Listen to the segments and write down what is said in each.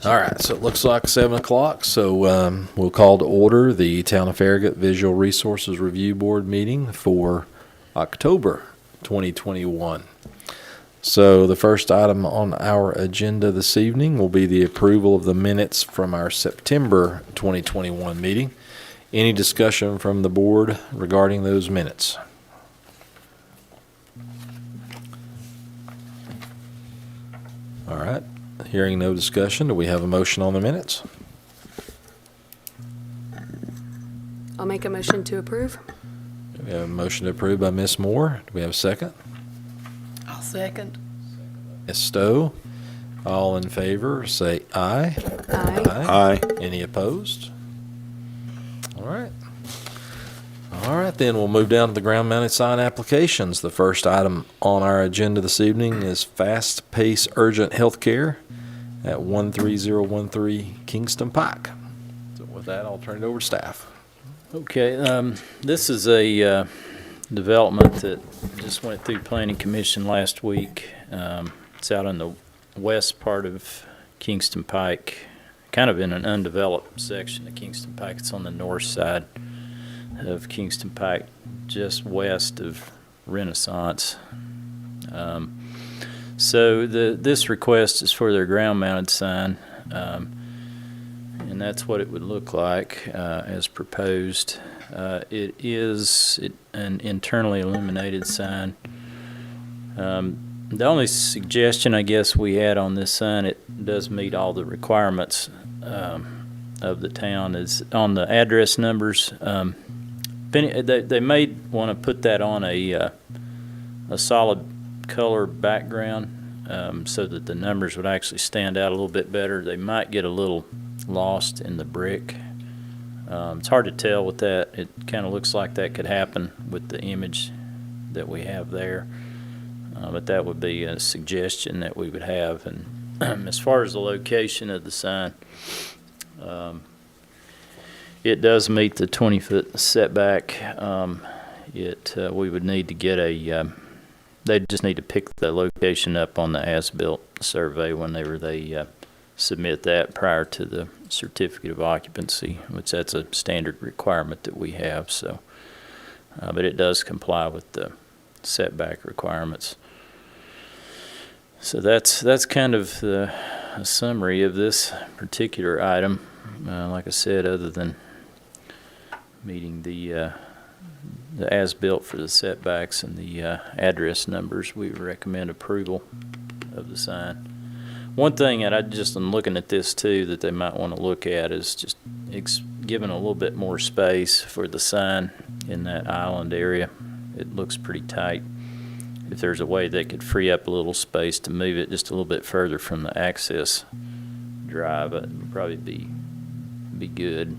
All right, so it looks like 7 o'clock, so we'll call to order the Town of Farragut Visual Resources Review Board meeting for October 2021. So the first item on our agenda this evening will be the approval of the minutes from our September 2021 meeting. Any discussion from the board regarding those minutes? All right. Hearing no discussion, do we have a motion on the minutes? I'll make a motion to approve. We have a motion to approve by Ms. Moore. Do we have a second? I'll second. Ms. Stowe. All in favor, say aye. Aye. Aye. Any opposed? All right. All right, then we'll move down to the ground-mounted sign applications. The first item on our agenda this evening is Fast Pace Urgent Healthcare at 13013 Kingston Pike. So with that, I'll turn it over to staff. Okay, this is a development that just went through Planning Commission last week. It's out in the west part of Kingston Pike, kind of in an undeveloped section of Kingston Pike. It's on the north side of Kingston Pike, just west of Renaissance. So this request is for their ground-mounted sign, and that's what it would look like as proposed. It is an internally illuminated sign. The only suggestion I guess we had on this sign, it does meet all the requirements of the town, is on the address numbers. They may want to put that on a solid color background so that the numbers would actually stand out a little bit better. They might get a little lost in the brick. It's hard to tell with that. It kind of looks like that could happen with the image that we have there. But that would be a suggestion that we would have. And as far as the location of the sign, it does meet the 20-foot setback. We would need to get they just need to pick the location up on the as-built survey whenever they submit that prior to the certificate of occupancy, which that's a standard requirement that we have. So, but it does comply with the setback requirements. So that's kind of a summary of this particular item. Like I said, other than meeting the as-built for the setbacks and the address numbers, we recommend approval of the sign. One thing that I'm looking at this too that they might want to look at is just giving a little bit more space for the sign in that island area. It looks pretty tight. If there's a way they could free up a little space to move it just a little bit further from the access drive, it would probably be good.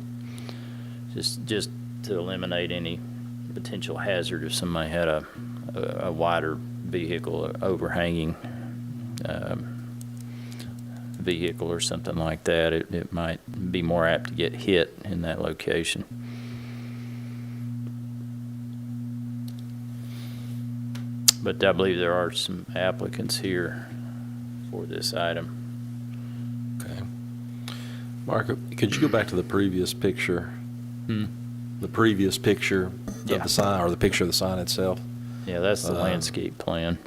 Just to eliminate any potential hazard if somebody had a wider vehicle, overhanging vehicle or something like that, it might be more apt to get hit in that location. But I believe there are some applicants here for this item. Okay. Mark, could you go back to the previous picture? The previous picture of the sign, or the picture of the sign itself? Yeah, that's the landscape plan.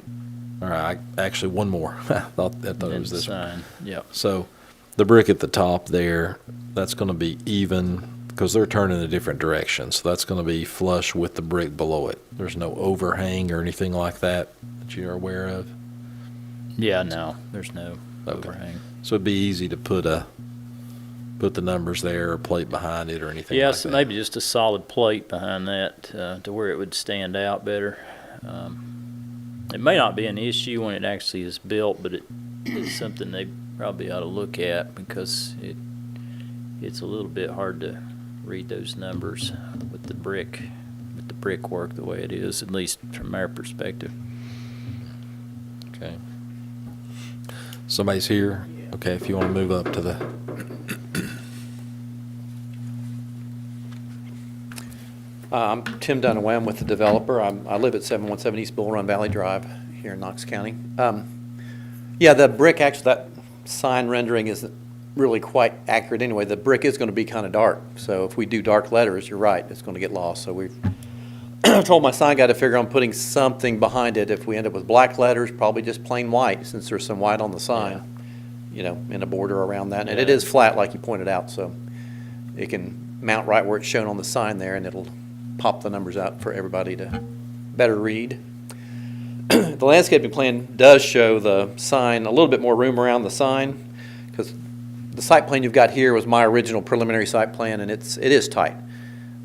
All right, actually one more. I thought it was this sign. one. Yep. So the brick at the top there, that's going to be even because they're turning in a different direction. So that's going to be flush with the brick below it. There's no overhang or anything like that you're aware of? Yeah, no, there's no overhang. So it'd be easy to put the numbers there or plate behind it or anything like that. Maybe just a solid plate behind that to where it would stand out better. It may not be an issue when it actually is built, but it's something they probably ought to look at because it's a little bit hard to read those numbers with the brickwork the way it is, at least from our perspective. Okay. Somebody's here? Okay, if you want to move up to the... I'm Tim Dunaway with the developer. I live at 717 East Bull Run Valley Drive here in Knox County. Yeah, the brick, actually, that sign rendering is really quite accurate anyway. The brick is going to be kind of dark, so if we do dark letters, you're right, it's going to get lost. So we've told my sign guy to figure on putting something behind it. If we end up with black letters, probably just plain white, since there's some white on the sign, you know, in a border around that. And it is flat, like you pointed out, so it can mount right where it's shown on the sign there, and it'll pop the numbers out for everybody to better read. The landscaping plan does show the sign, a little bit more room around the sign, because the site plan you've got here was my original preliminary site plan, and it is tight.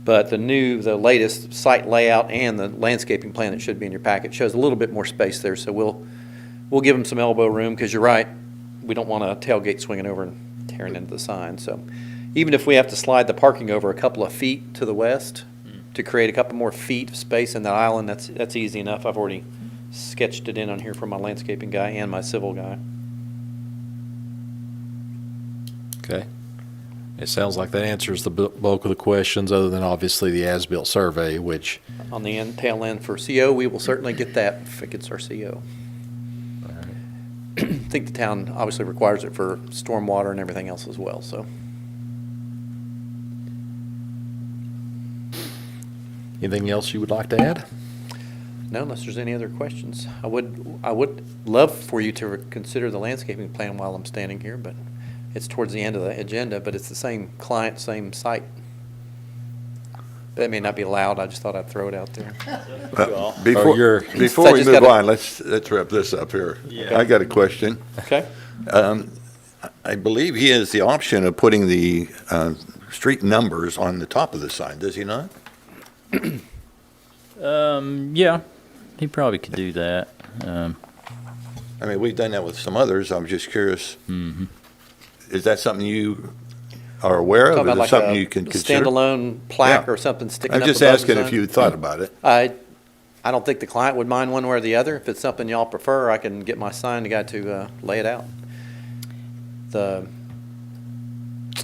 But the latest site layout and the landscaping plan that should be in your packet shows a little bit more space there, so we'll give them some elbow room, because you're right, we don't want a tailgate swinging over and tearing into the sign. So even if we have to slide the parking over a couple of feet to the west to create a couple more feet of space in that island, that's easy enough. I've already sketched it in on here for my landscaping guy and my civil guy. Okay. It sounds like that answers the bulk of the questions, other than obviously the as-built survey, which, On the tail end for CO, we will certainly get that if it gets our CO. I think the town obviously requires it for stormwater and everything else as well, so. anything else you would like to add? No, unless there's any other questions. I would love for you to consider the landscaping plan while I'm standing here, but it's towards the end of the agenda, but it's the same client, same site. That may not be allowed. I just thought I'd throw it out there. Before you're- before I we just move gotta- on, let's wrap this up here. Yeah. I got a question. Okay? I believe he has the option of putting the street numbers on the top of the sign, does he not? Yeah, he probably could do that. I mean, we've done that with some others. I'm just curious. Is that something you are aware of? Talking Is about it like something a you can consider? standalone plaque Yeah. or something sticking I'm up just above the asking if sign? you thought about it. I don't think the client would mind one way or the other. If it's something y'all prefer, I can get my sign guy to lay it out.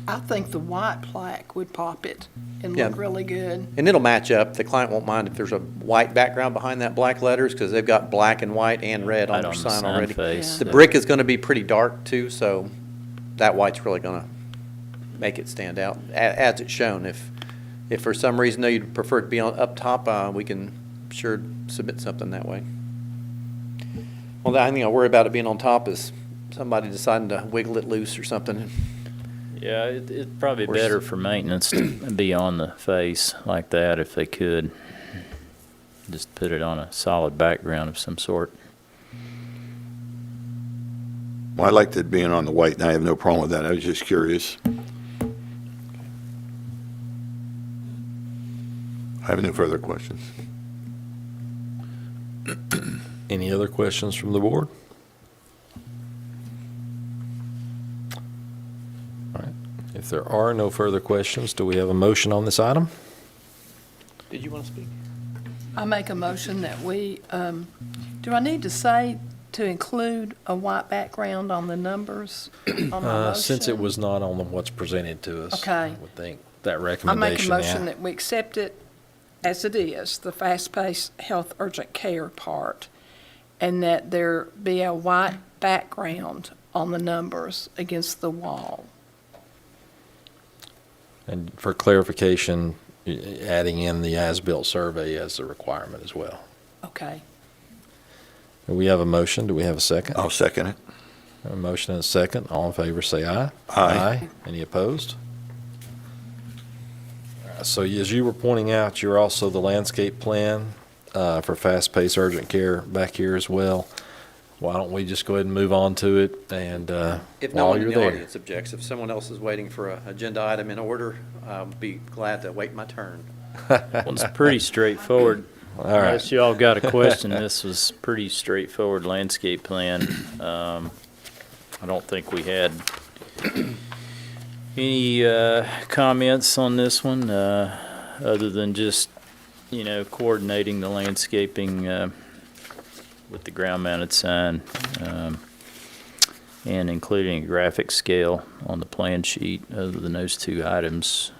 I think the white plaque would pop it and Yeah. look really good. And it'll match up. The client won't mind if there's a white background behind that black letters, because they've got black and white and red on Right their on the sign sign already. face. The brick is going to be pretty dark too, so that white's really going to make it stand out as it's shown. If for some reason though you'd prefer it to be on up top, we can sure submit something that way. Well, the only thing I worry about it being on top is somebody deciding to wiggle it loose or something. Yeah, it's probably Or s- better for maintenance to be on the face like that if they could. Just put it on a solid background of some sort. Well, I liked it being on the white, and I have no problem with that. I was just curious. I have no further questions. Any other questions from the board? All right. If there are no further questions, do we have a motion on this item? Did you want to speak? I make a motion that we, do I need to say to include a white background on the numbers on my motion? Since it was not on what's presented to us. Okay. I would think that I recommendation. make a motion yeah. that we accept it as it is, the fast-paced health urgent care part, and that there be a white background on the numbers against the wall. And for clarification, adding in the as-built survey as a requirement as well. Okay. We have a motion. Do we have a second? I'll second it. A motion and a second. All in favor, say aye. Aye. Any opposed? So as you were pointing out, you're also the landscape plan for fast-paced urgent care back here as well. Why don't we just go ahead and move on to it, and If no while one in you're the there. audience objects, if someone else is waiting for an agenda item in order, I'll be glad to wait my turn. Well, it's pretty straightforward. All right. Unless y'all got a question, this was pretty straightforward landscape plan. I don't think we had any comments on this one, other than just, coordinating the landscaping with the ground-mounted sign, and including a graphic scale on the plan sheet. Other than those two items,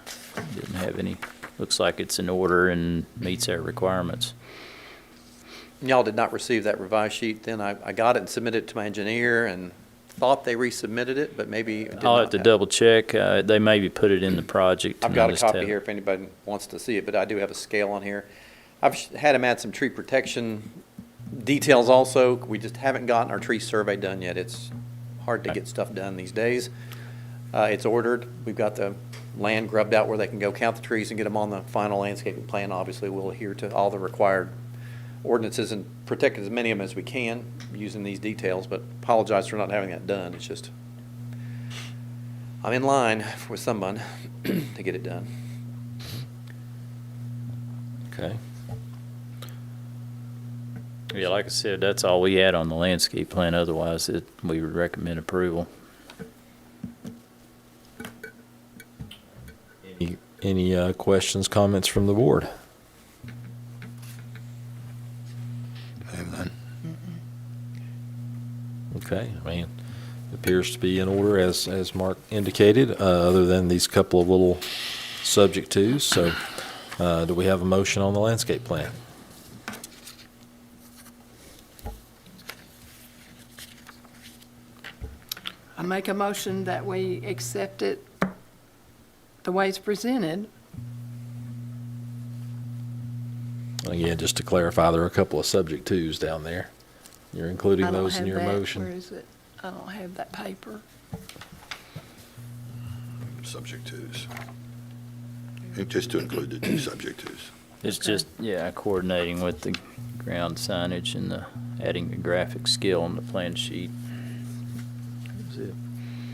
didn't have any. Looks like it's in order and meets our requirements. Y'all did not receive that revised sheet then. I got it and submitted it to my engineer, and thought they resubmitted it, but maybe it did I'll not have to double check. They maybe put it in the project. I've and got I'll a just copy have- here if anybody wants to see it, but I do have a scale on here. I've had him add some tree protection details also. We just haven't gotten our tree survey done yet. It's hard to get stuff done these days. It's ordered. We've got the land grubbed out where they can go count the trees and get them on the final landscaping plan. Obviously, we'll adhere to all the required ordinances and protect as many of them as we can using these details, but apologize for not having that done. It's just, I'm in line with someone to get it done. Okay. Yeah, like I said, that's all we had on the landscape plan. Otherwise, we would recommend approval. Any questions, comments from the board? I have none. Okay, I mean, it appears to be in order as Mark indicated, other than these couple of little subject twos. So, do we have a motion on the landscape plan? I make a motion that we accept it the way it's presented. Again, just to clarify, there are a couple of subject twos down there. You're including I don't those in have your that. motion? Where is it? I don't have that paper. Subject twos. And just to include the two subject twos. It's just, yeah, coordinating with the ground signage and adding the graphic skill on the plan sheet. That's it.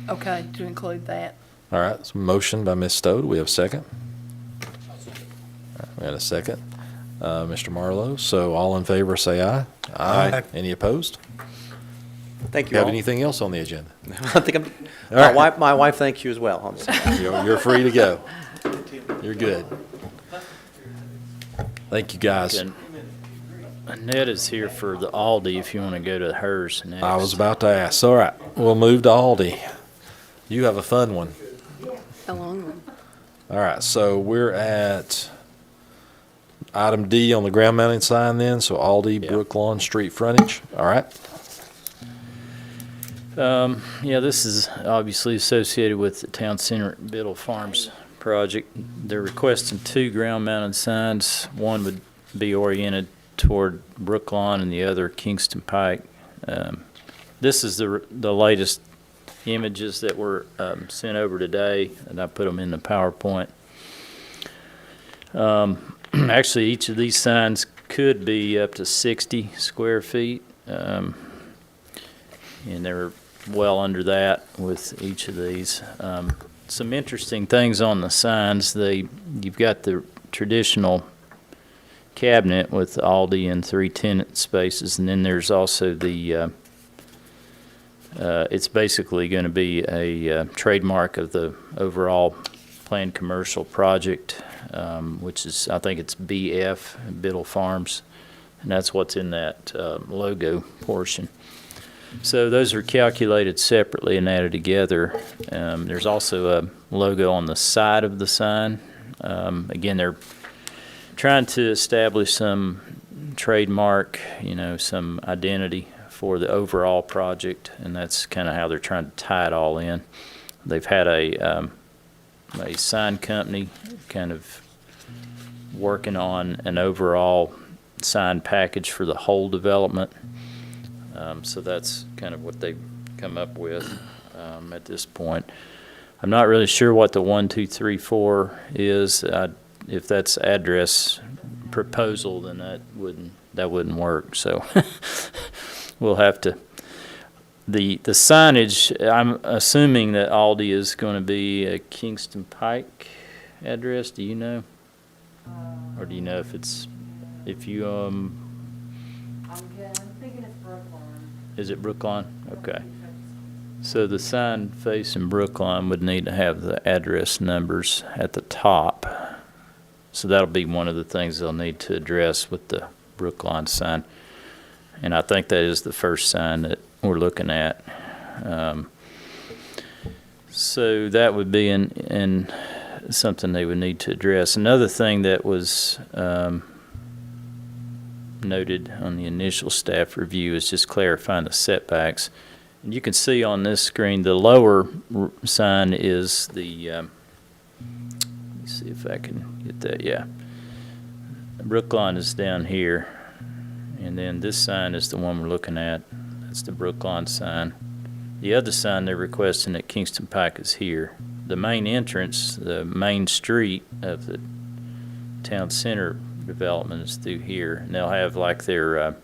Okay, to include that. All right, so motion by Ms. Stowe. Do we have a second? All right, we had a second. Mr. Marlowe. So all in favor, say aye. Aye. Any opposed? Thank Do you you have all. anything else on the agenda? I think All right. my wife thanks you as well. I'm sorry. You're free to go. You're good. Thank you, guys. And Annette is here for the ALDI if you want to go to hers next. I was about to ask. All right, we'll move to Aldi. You have a fun one. A long one. All right, so we're at item D on the ground mounting sign then, so Aldi, Yeah. Brooklawn street frontage. All right. Yeah, this is obviously associated with the Town Center Biddle Farms project. They're requesting 2 ground-mounted signs. One would be oriented toward Brooklawn and the other Kingston Pike. This is the latest images that were sent over today, and I put them in the PowerPoint. Actually, each of these signs could be up to 60 square feet, and they're well under that with each of these. Some interesting things on the signs. You've got the traditional cabinet with ALDI and 3 tenant spaces, and then there's also the it's basically going to be a trademark of the overall planned commercial project, which is, I think it's BF, Biddle Farms, and that's what's in that logo portion. So those are calculated separately and added together. There's also a logo on the side of the sign. Again, they're trying to establish some trademark, some identity for the overall project, and that's kind of how they're trying to tie it all in. They've had a sign company kind of working on an overall sign package for the whole development. So that's kind of what they've come up with at this point. I'm not really sure what the 1, 2, 3, 4 is. If that's address proposal, then that wouldn't work. So we'll have to. The signage, I'm assuming that Aldi is going to be a Kingston Pike address. Do you know? Or do you know if you I'm thinking it's Brooklawn. is it Brooklawn? Okay. So the sign facing Brooklawn would need to have the address numbers at the top. So that'll be one of the things they'll need to address with the Brooklawn sign. And I think that is the first sign that we're looking at. So that would be in something they would need to address. Another thing that was noted on the initial staff review is just clarifying the setbacks. You can see on this screen, the lower sign is the, let me see if I can get that, yeah. Brooklawn is down here, and then this sign is the one we're looking at. That's the Brooklawn sign. The other sign they're requesting at Kingston Pike is here. The main entrance, the main street of the town center development is through here, and they'll have like their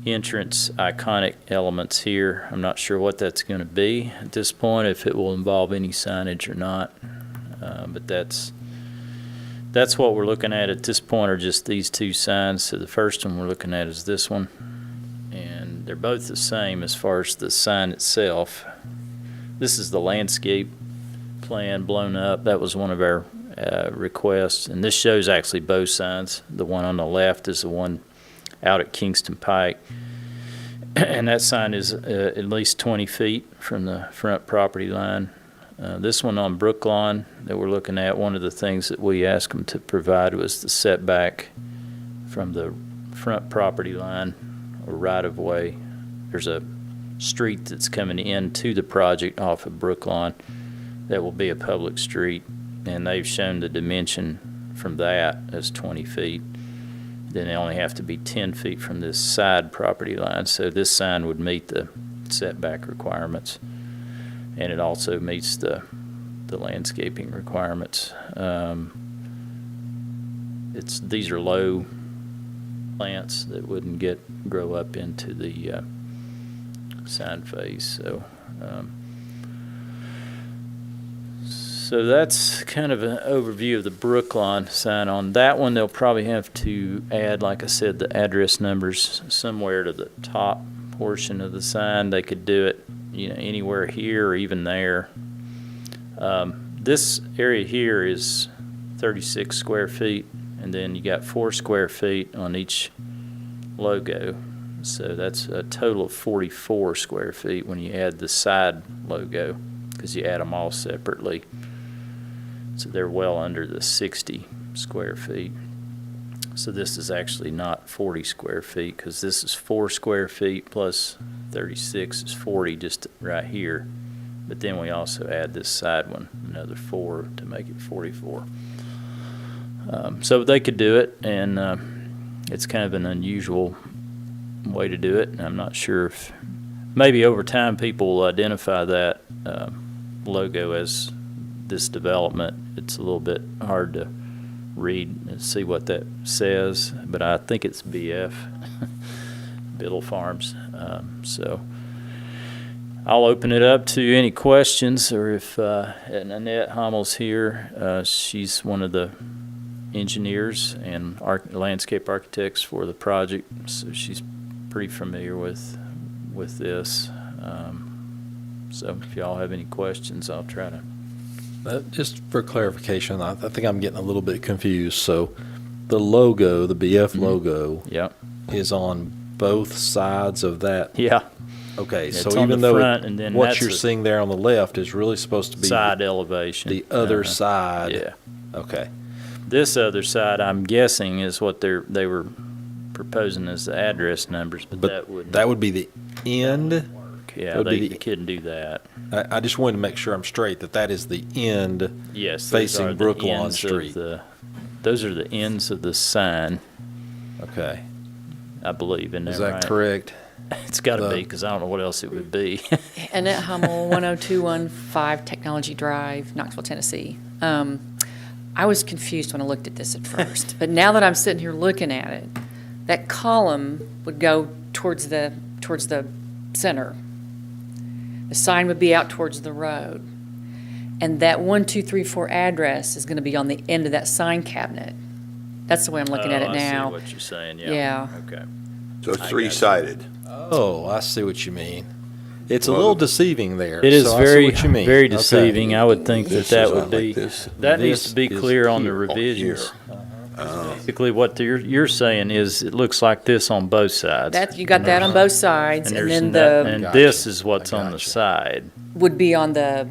entrance iconic elements here. I'm not sure what that's going to be at this point, if it will involve any signage or not, but that's what we're looking at this point, are just these two signs. So the first one we're looking at is this one, and they're both the same as far as the sign itself. This is the landscape plan blown up. That was one of our requests, and this shows actually both signs. The one on the left is the one out at Kingston Pike, and that sign is at least 20 feet from the front property line. This one on Brooklawn that we're looking at, one of the things that we asked them to provide was the setback from the front property line or right-of-way. There's a street that's coming into the project off of Brooklawn that will be a public street, and they've shown the dimension from that as 20 feet. Then they only have to be 10 feet from this side property line. So this sign would meet the setback requirements, and it also meets the landscaping requirements. These are low plants that wouldn't grow up into the sign face. So that's kind of an overview of the Brooklawn sign. On that one, they'll probably have to add, like I said, the address numbers somewhere to the top portion of the sign. They could do it, anywhere here or even there. This area here is 36 square feet, and then you got 4 square feet on each logo. So that's a total of 44 square feet when you add the side logo, because you add them all separately. So they're well under the 60 square feet. So this is actually not 40 square feet, because this is 4 square feet plus 36 is 40 just right here. But then we also add this side one, another 4 to make it 44. So they could do it, and it's kind of an unusual way to do it. And I'm not sure if maybe over time people will identify that logo as this development. It's a little bit hard to read and see what that says, but I think it's BF, Biddle Farms. So I'll open it up to any questions, or if Annette Hommel's here, she's one of the engineers and landscape architects for the project, so she's pretty familiar with this. So if y'all have any questions, I'll try to. Just for clarification, I think I'm getting a little bit confused. So the logo, the BF logo, Yep. is on both sides of that. Yeah. Okay, It's so on even the though front, and then what that's you're a seeing there on the left is really supposed to be Side elevation. the other Uh-huh. side. Yeah. Okay. This other side, I'm guessing, is what they were proposing as the address numbers, but That would be the end. yeah, would they be the- couldn't do that. I just wanted to make sure I'm straight that is the end. Yes, those Facing are the Brooklawn ends of Street. those are the ends of the sign, Okay. I believe. Isn't Is that that right? correct? It's got to The- be, because I don't know what else it would be. Annette Hummel, 10215 Technology Drive, Knoxville, Tennessee. I was confused when I looked at this at first, but now that I'm sitting here looking at it, that column would go towards the center. The sign would be out towards the road. And that 1234 address is going to be on the end of that sign cabinet. That's the way I'm looking at it I now. see what you're saying, yeah. Yeah. Okay. So it's I got you. three-sided. Oh, I see what you mean. It's a Well, little deceiving there. It is so I see very, what you mean. very Okay. deceiving. I would think This that is would not be, like this. that needs This to be is clear on the here, revisions. here. Basically, what you're saying is, it looks like this on both sides. That, you got that on both sides, and there's then that- the, And Gotcha. this is what's I on the gotcha. side, would be on the,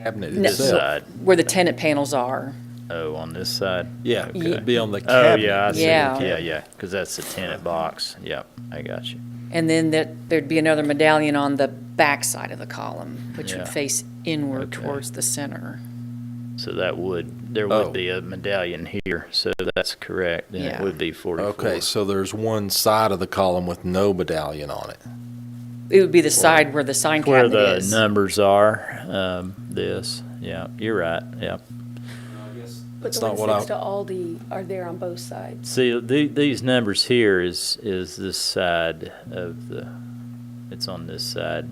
Cabinet No, this itself. side. where the tenant panels are. Oh, on this side? Yeah, Okay. it'd be on the Oh, cabinet. yeah, I see. Yeah. Yeah, because that's the tenant box. Yep, I got you. and then there'd be another medallion on the back side of the column, which Yeah. would face inward Okay. towards the center. So there would Oh. be a medallion here, so that's correct, and it Yeah. would be 44. Okay, so there's one side of the column with no medallion on it. It would be the side where the sign Where cabinet the is. numbers are, yeah, you're right, yeah. But That's the not ones what next to Aldi are there on both sides. See, these numbers here is this side of it's on this side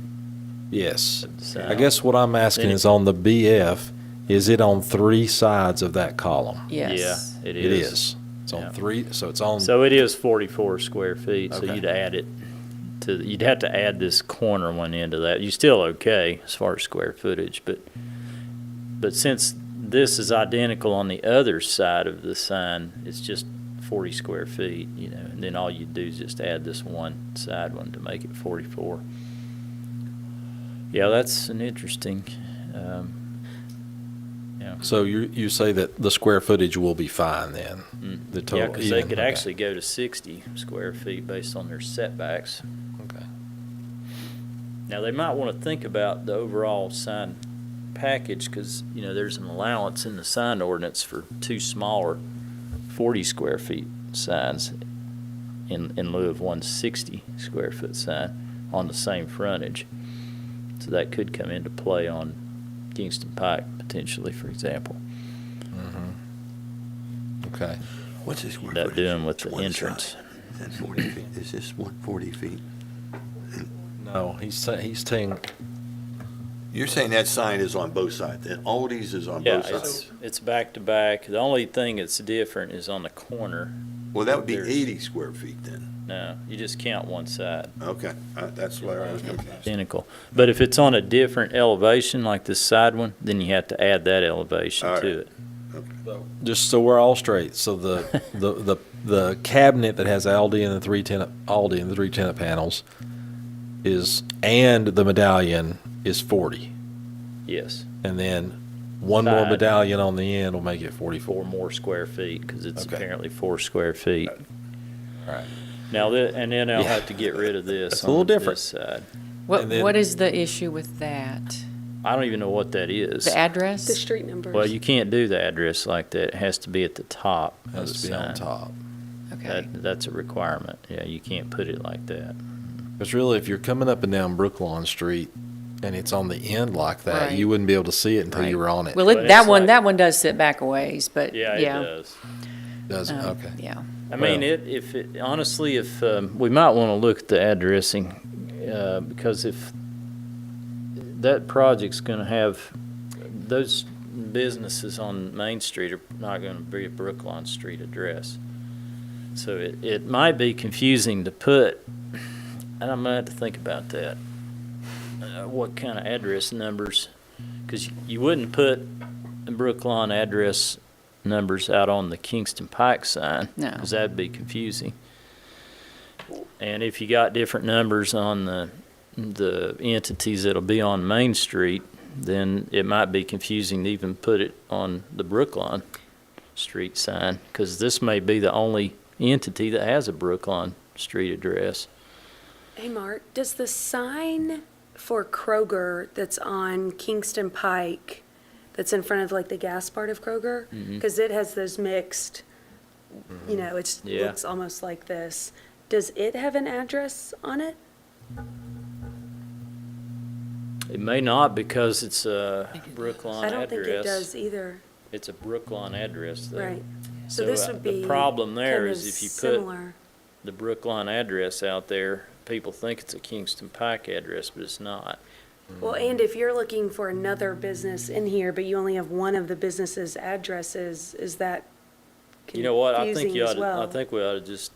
Yes. of the sign. I guess what I'm asking is on the BF, is it on three sides of that column? Yes. Yeah, it It is. is. It's on Yeah. three, so it's on, So it is 44 square feet, so Okay. you'd add it you'd have to add this corner one into that. You're still okay as far as square footage, but since this is identical on the other side of the sign, it's just 40 square feet, and then all you do is just add this one side one to make it 44. Yeah, that's an interesting, yeah. so you say that the square footage will be fine then? The Yeah, total. because they even, could okay. actually go to 60 square feet based on their setbacks. Okay. Now, they might want to think about the overall sign package, because, there's an allowance in the sign ordinance for two smaller 40 square feet signs in lieu of one 60 square foot sign on the same frontage. So that could come into play on Kingston Pike potentially, for example. Okay. What's this square That footage? doing with It's the one entrance. side. Is that 40 feet? Is this 140 feet? No, he's saying, You're saying that sign is on both sides, and Aldi's is on Yeah, both sides? it's back to back. The only thing that's different is on the corner. Well, that would be there's- 80 square feet then. No, you just count one side. Okay, that's where I was confused. Identical. But if it's on a different elevation, like this side one, then you have to add that elevation All to right. it. just so we're all straight, so the cabinet that has Aldi and the three tenant panels and the medallion is 40. Yes, And then one more Side. medallion on the end will make it 44. 4 more square feet, because it's Okay. apparently 4 square feet. All right. Now, and then I'll Yeah. have to get rid of this That's a little on different. this side. What, And then- what is the issue with that? I don't even know what that is. The address? The street numbers. Well, you can't do the address like that. It has to be at the top of Has the to be on sign. top. Okay. That's a requirement. Yeah, you can't put it like that. Because really, if you're coming up and down Brooklawn Street and it's on the end like that, Right. you wouldn't be able to see it until Right. you were on it. Well, But that it's one, like- that one does sit back a ways, but Yeah, yeah. it does. Does it? Um, Okay. Yeah. I mean, Well- honestly, if we might want to look at the addressing, because if that project's going to have those businesses on Main Street are not going to be a Brooklawn Street address, so it might be confusing to put. And I'm gonna have to think about that. What kind of address numbers? Because you wouldn't put Brooklawn address numbers out on the Kingston Pike sign. No. Because that'd be confusing. And if you got different numbers on the entities that'll be on Main Street, then it might be confusing to even put it on the Brooklawn Street sign, because this may be the only entity that has a Brooklawn Street address. Hey, Mark, does the sign for Kroger that's on Kingston Pike, that's in front of like the gas part of Kroger? Because it has those mixed, it Yeah. looks almost like this. Does it have an address on it? It may not, because it's a Brooklawn I don't think it address. does either. It's a Brooklawn address, though. Right. So this would be The problem there kind is of if you put similar. the Brooklawn address out there, people think it's a Kingston Pike address, but it's not. Well, and if you're looking for another business in here, but you only have one of the business's addresses, is that You know what, I think confusing you as ought to, well? I think we ought to just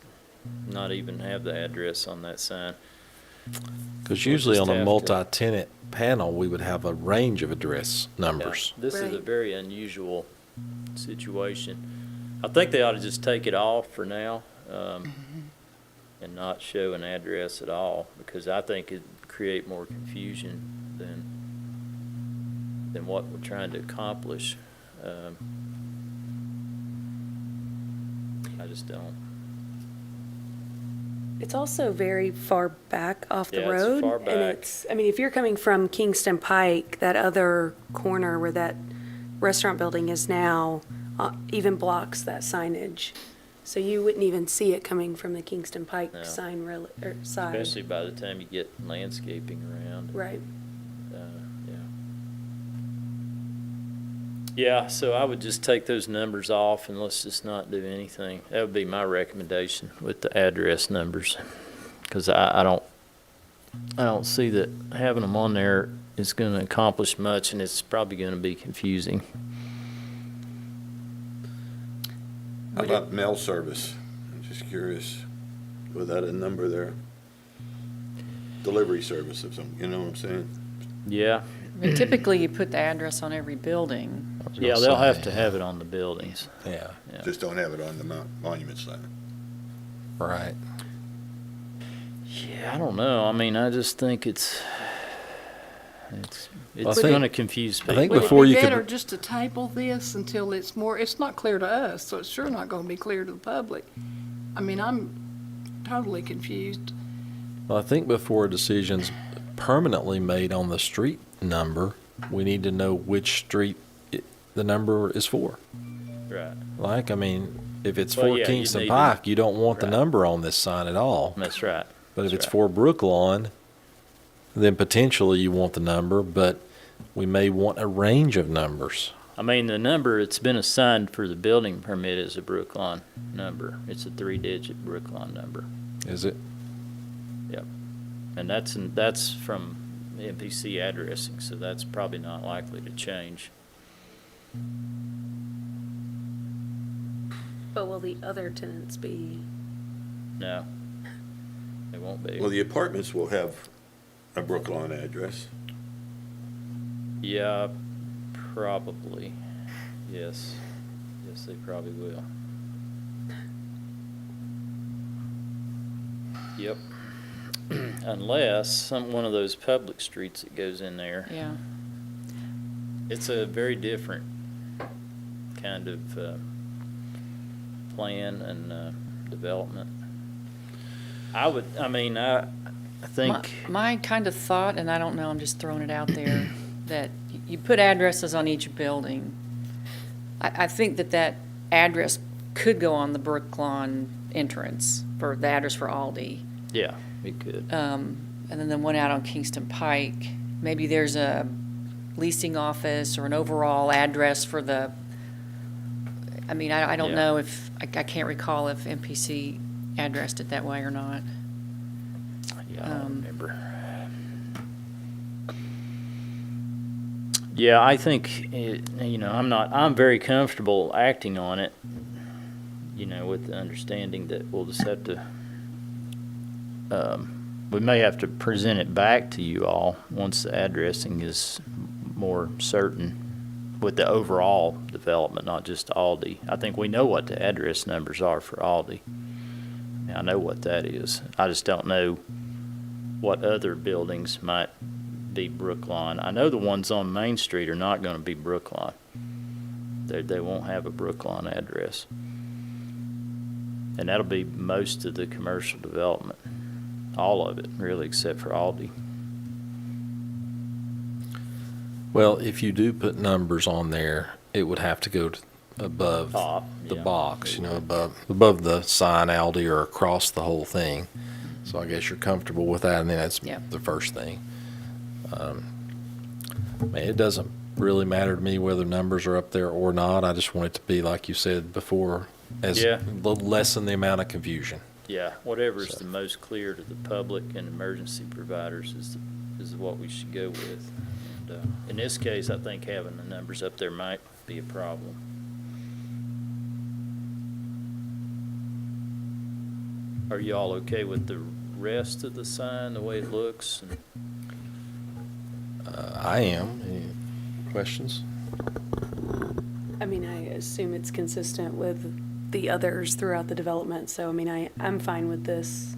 not even have the address on that sign. Because usually on just a have to- multi-tenant panel, we would have a range of address numbers. Yeah, This is a Right. very unusual situation. I think they ought to just take it off for now, and not show an address at all, because I think it'd create more confusion than what we're trying to accomplish. I just don't. It's also very far back off the Yeah, it's road. far And back. it's, I mean, if you're coming from Kingston Pike, that other corner where that restaurant building is now, even blocks that signage. So you wouldn't even see it coming from the Kingston Pike No. sign side. Especially by the time you get landscaping around. Right. Yeah. Yeah, so I would just take those numbers off and let's just not do anything. That would be my recommendation with the address numbers. Because I don't see that having them on there is going to accomplish much, and it's probably going to be confusing. How about mail service? I'm just curious, without a number there. Delivery service of some, you know what I'm saying? Yeah, I mean, typically, you put the address on every building. yeah, they'll have to have it on the buildings. Yeah, Yeah. Just don't have it on the monument sign. right. Yeah, I don't know. I mean, I just think it's I it's think- going to confuse people. I think Would before it you be could- better just to table this until it's not clear to us, so it's sure not gonna be clear to the public? I mean, I'm totally confused. Well, I think before a decision's permanently made on the street number, we need to know which street the number is for. Right. Like, I mean, if it's Well, for yeah, you Kingston need Pike, you don't want the Right. number on this sign at all. That's right. But if That's it's right. for Brooklawn, then potentially you want the number, but we may want a range of numbers. I mean, the number that's been assigned for the building permit is a Brooklawn number. It's a 3-digit Brooklawn number. Is it? Yep. And that's from MPC addressing, so that's probably not likely to change. But will the other tenants be? No, it won't be. Well, the apartments will have a Brooklawn address. Yeah, probably. Yes. Yes, they probably will. Yep. Unless one of those public streets that goes in there. Yeah. It's a very different kind of plan and development. I think, My kind of thought, and I don't know, I'm just throwing it out there, that you put addresses on each building. I think that address could go on the Brooklawn entrance for the address for ALDI. yeah, we could. And then the one out on Kingston Pike, maybe there's a leasing office or an overall address for the, I mean, I don't Yeah. know if, I can't recall if MPC addressed it that way or not. Yeah, I don't remember. Yeah, I think, I'm very comfortable acting on it, with the understanding that we'll just have to, we may have to present it back to you all once the addressing is more certain with the overall development, not just ALDI. I think we know what the address numbers are for ALDI. I know what that is. I just don't know what other buildings might be Brooklawn. I know the ones on Main Street are not going to be Brooklawn. They won't have a Brooklawn address. And that'll be most of the commercial development. All of it, really, except for ALDI. Well, if you do put numbers on there, it would have to go above Top, the yeah. box, above the sign ALDI or across the whole thing. So I guess you're comfortable with that, and then that's Yeah. the first thing. It doesn't really matter to me whether numbers are up there or not. I just want it to be, like you said before, as Yeah. lessen the amount of confusion. Yeah, whatever is So- the most clear to the public and emergency providers is what we should go with. And in this case, I think having the numbers up there might be a problem. Are you all okay with the rest of the sign, the way it looks? And I am. Any questions? I mean, I assume it's consistent with the others throughout the development, so I mean, I'm fine with this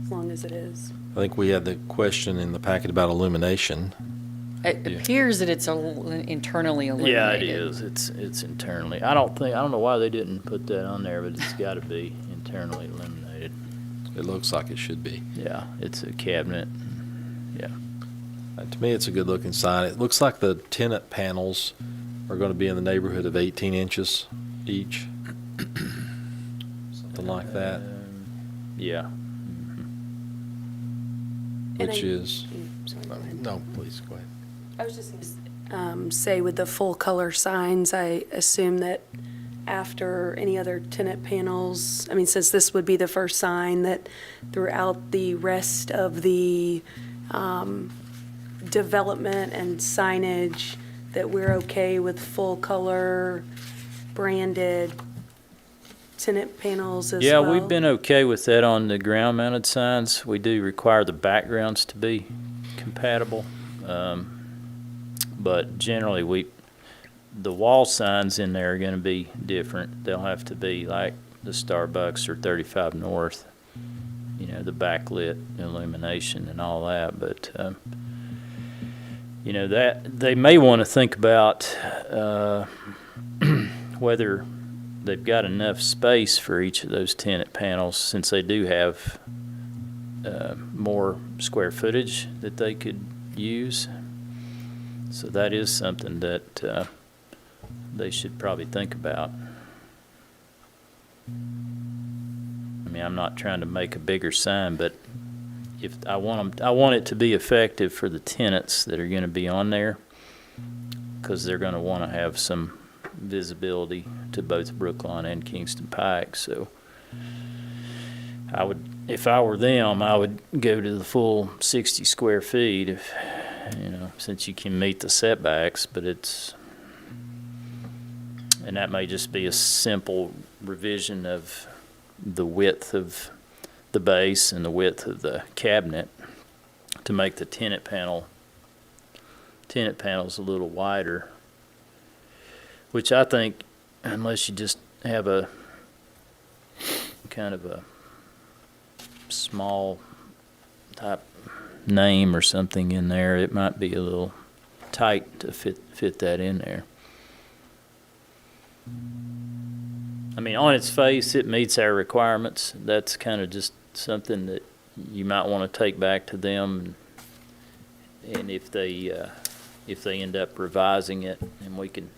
as long as it is. I think we had the question in the packet about illumination. It Yeah. appears that it's internally illuminated. Yeah, it is. It's internally. I don't know why they didn't put that on there, but it's got to be internally illuminated. It looks like it should be. Yeah, it's a cabinet. Yeah. To me, it's a good-looking sign. It looks like the tenant panels are going to be in the neighborhood of 18 inches each. Something like that, Yeah. And which I- is, Sorry, go ahead. no, please, go ahead. I was just going to say with the full color signs, I assume that after any other tenant panels, I mean, since this would be the first sign, that throughout the rest of the development and signage, that we're okay with full color branded tenant panels as Yeah, well? we've been okay with that on the ground mounted signs. We do require the backgrounds to be compatible. But generally, the wall signs in there are gonna be different. They'll have to be like the Starbucks or 35 North, you know, the backlit illumination and all that, but, you know, that, they may wanna think about, whether they've got enough space for each of those tenant panels, since they do have more square footage that they could use. So that is something that they should probably think about. I mean, I'm not trying to make a bigger sign, but if I want it to be effective for the tenants that are going to be on there, because they're going to want to have some visibility to both Brooklawn and Kingston Pike. So I would, if I were them, I would go to the full 60 square feet, if, you know, since you can meet the setbacks, but it's, and that may just be a simple revision of the width of the base and the width of the cabinet to make the tenant panels a little wider. Which I think, unless you just have a kind of a small type name or something in there, it might be a little tight to fit that in there. I mean, on its face, it meets our requirements. That's kind of just something that you might want to take back to them, and if they end up revising it, and we can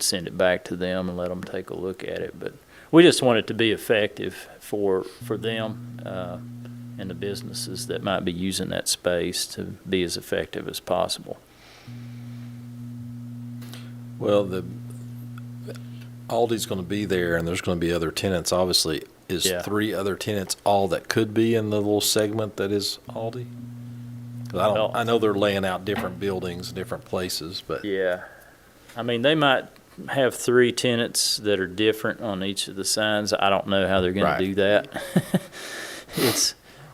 send it back to them and let them take a look at it. But we just want it to be effective for them and the businesses that might be using that space to be as effective as possible. Well, Aldi's going to be there, and there's going to be other tenants, obviously. Is Yeah. 3 other tenants all that could be in the little segment that is Aldi? 'Cause I know they're laying out different buildings, different places, but Yeah. I mean, they might have 3 tenants that are different on each of the signs. I don't know how they're going Right. to do that.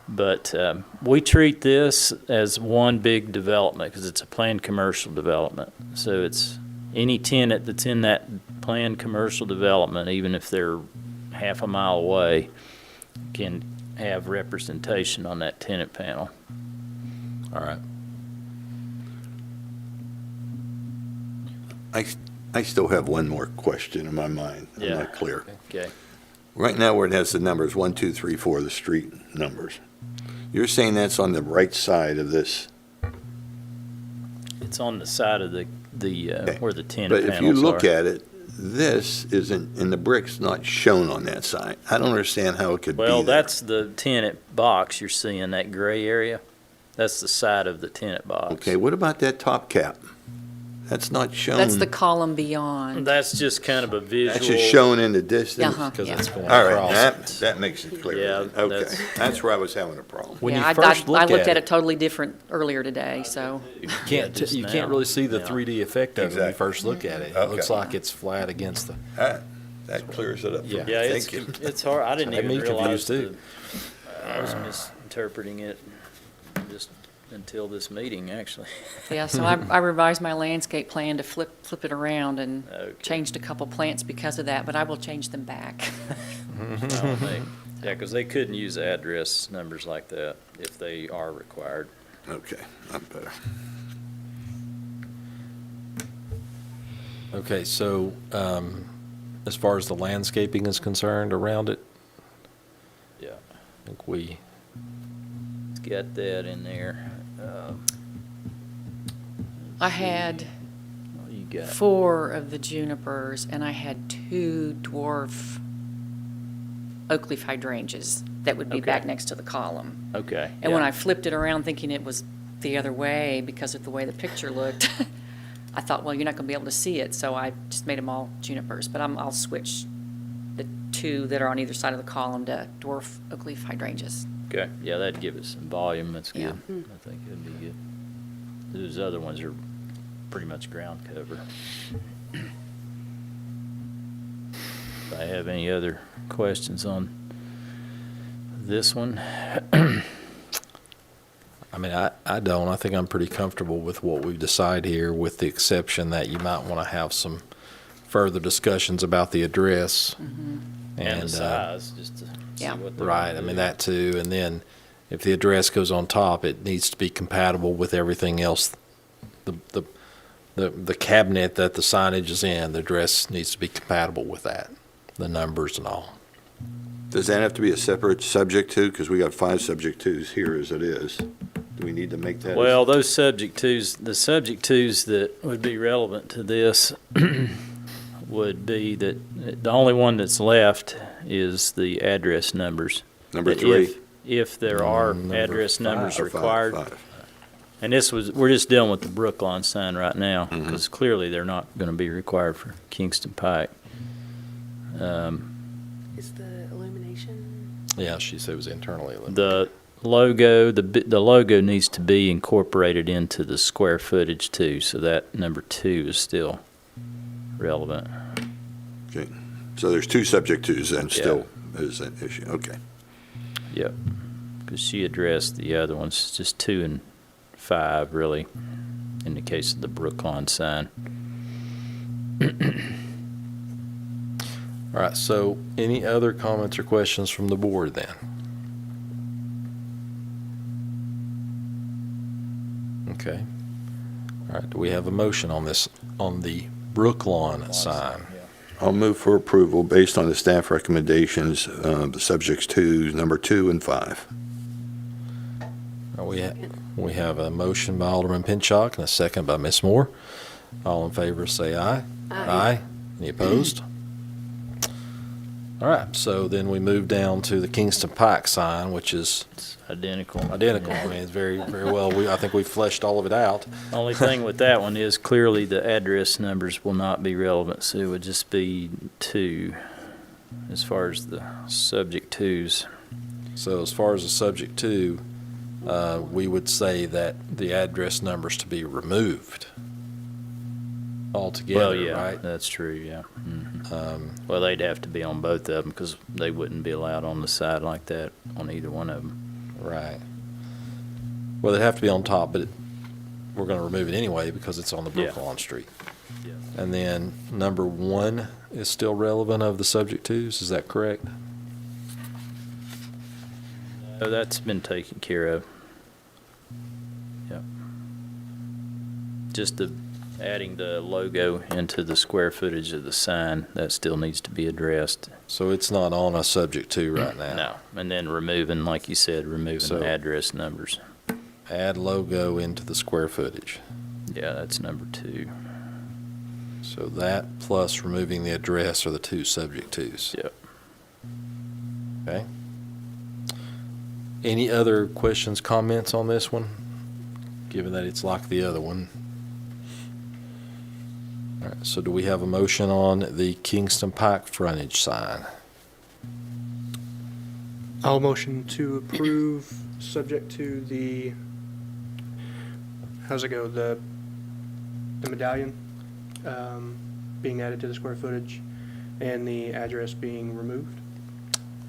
But we treat this as one big development because it's a planned commercial development. So it's any tenant that's in that planned commercial development, even if they're half a mile away, can have representation on that tenant panel. all right. I still have one more question in my mind. I'm Yeah. not clear. Okay. Right now where it has the numbers 1, 2, 3, 4, the street numbers, you're saying that's on the right side of this? It's on the side of the Okay. where the tenant But panels if you look are. at it, this isn't, and the brick's not shown on that side. I don't understand how it could be Well, there. that's the tenant box you're seeing, that gray area. That's the side of the tenant box. Okay, what about that top cap? That's not shown. That's the column beyond. That's just kind of a visual. That's just shown in the distance? Uh-huh, Because yeah. it's going All right, across. that makes it clear. Yeah, Okay, that's- that's where I was having a problem. When you Yeah, first I look looked at at it totally different earlier today, so. You just you can't now. really see the Yeah. 3D effect of it when you Exactly. first look at it. It Okay. looks like it's flat against the. That clears it up. for Yeah. me. Yeah, Thank you. it's hard. I didn't Had even me realize confused, I was misinterpreting it just until this meeting, actually. Yeah, so I revised my landscape plan to flip it around and Okay. changed a couple plants because of that, but I will change them back. Yeah, because they couldn't use address numbers like that if they are required. Okay, I'm better. Okay, so as far as the landscaping is concerned around it, Yeah. I think we, It's got that in there. I had What you got? 4 of the junipers, and I had 2 dwarf oak leaf hydrangeas that would be back Okay. next to the column. Okay. And when yeah. I flipped it around thinking it was the other way because of the way the picture looked, I thought, well, you're not going to be able to see it, so I just made them all junipers. But I'll switch the 2 that are on either side of the column to dwarf oak leaf hydrangeas. Okay, yeah, that'd give it some volume, that's Yeah. good. I think that'd be good. Those other ones are pretty much ground cover. If I have any other questions on this one? I mean, I don't. I think I'm pretty comfortable with what we've decided here, with the exception that you might want to have some further discussions about the address. And the size, just to see Yeah. what they're Right, gonna I mean, do. that too, and then if the address goes on top, it needs to be compatible with everything else. The cabinet that the signage is in, the address needs to be compatible with that, the numbers and all. Does that have to be a separate subject to? Because we got 5 subject twos here as it is. Do we need to make that? Well, those subject twos, the subject twos that would be relevant to this would be that the only one that's left is the address numbers. Number That 3. If there are Number address numbers Or 5, required. 5. And we're just dealing with the Brooklawn sign right now, because clearly they're not going to be required for Kingston Pike. Is the illumination? Yeah, she said it was internally illuminated. The logo, the logo needs to be incorporated into the square footage too, so that number 2 is still relevant. Okay. So there's 2 subject twos and Yeah. still is an issue. Okay. Yep, because she addressed the other ones, just 2 and 5 really, in the case of the Brooklawn sign. All right, so any other comments or questions from the board then? Okay. All right, do we have a motion on this, on the Brooklawn sign? I'll move for approval based on the staff recommendations, the subjects to number 2 and 5. We have a motion by Alderman Pinchuk and a second by Ms. Moore. All in favor, say aye. Aye. Any opposed? All right, so then we move down to the Kingston Pike sign, which is It's identical. identical. Yeah. I mean, it's very, very well, I think we fleshed all of it out. Only thing with that one is clearly the address numbers will not be relevant, so it would just be 2 as far as the subject twos. So as far as the subject to, we would say that the address numbers to be removed Well, altogether, yeah, right? that's true, yeah. Well, they'd have to be on both of them because they wouldn't be allowed on the side like that on either one of them. Right. Well, they'd have to be on top, but we're going to remove it anyway because it's on the Yeah. Brooklawn Street. Yeah. And then number 1 is still relevant of the subject twos, is that correct? So that's been taken care of. Yep. Just adding the logo into the square footage of the sign, that still needs to be addressed. So it's not on a subject to right now? No, and then removing, like you said, removing So- the address numbers. Add logo into the square footage. Yeah, that's number 2. So that plus removing the address are the 2 subject twos. Yep. Okay. Any other questions, comments on this one? Given that it's like the other one. All right, so do we have a motion on the Kingston Pike frontage sign? I'll motion to approve, subject to the, how's it go, the medallion being added to the square footage and the address being removed.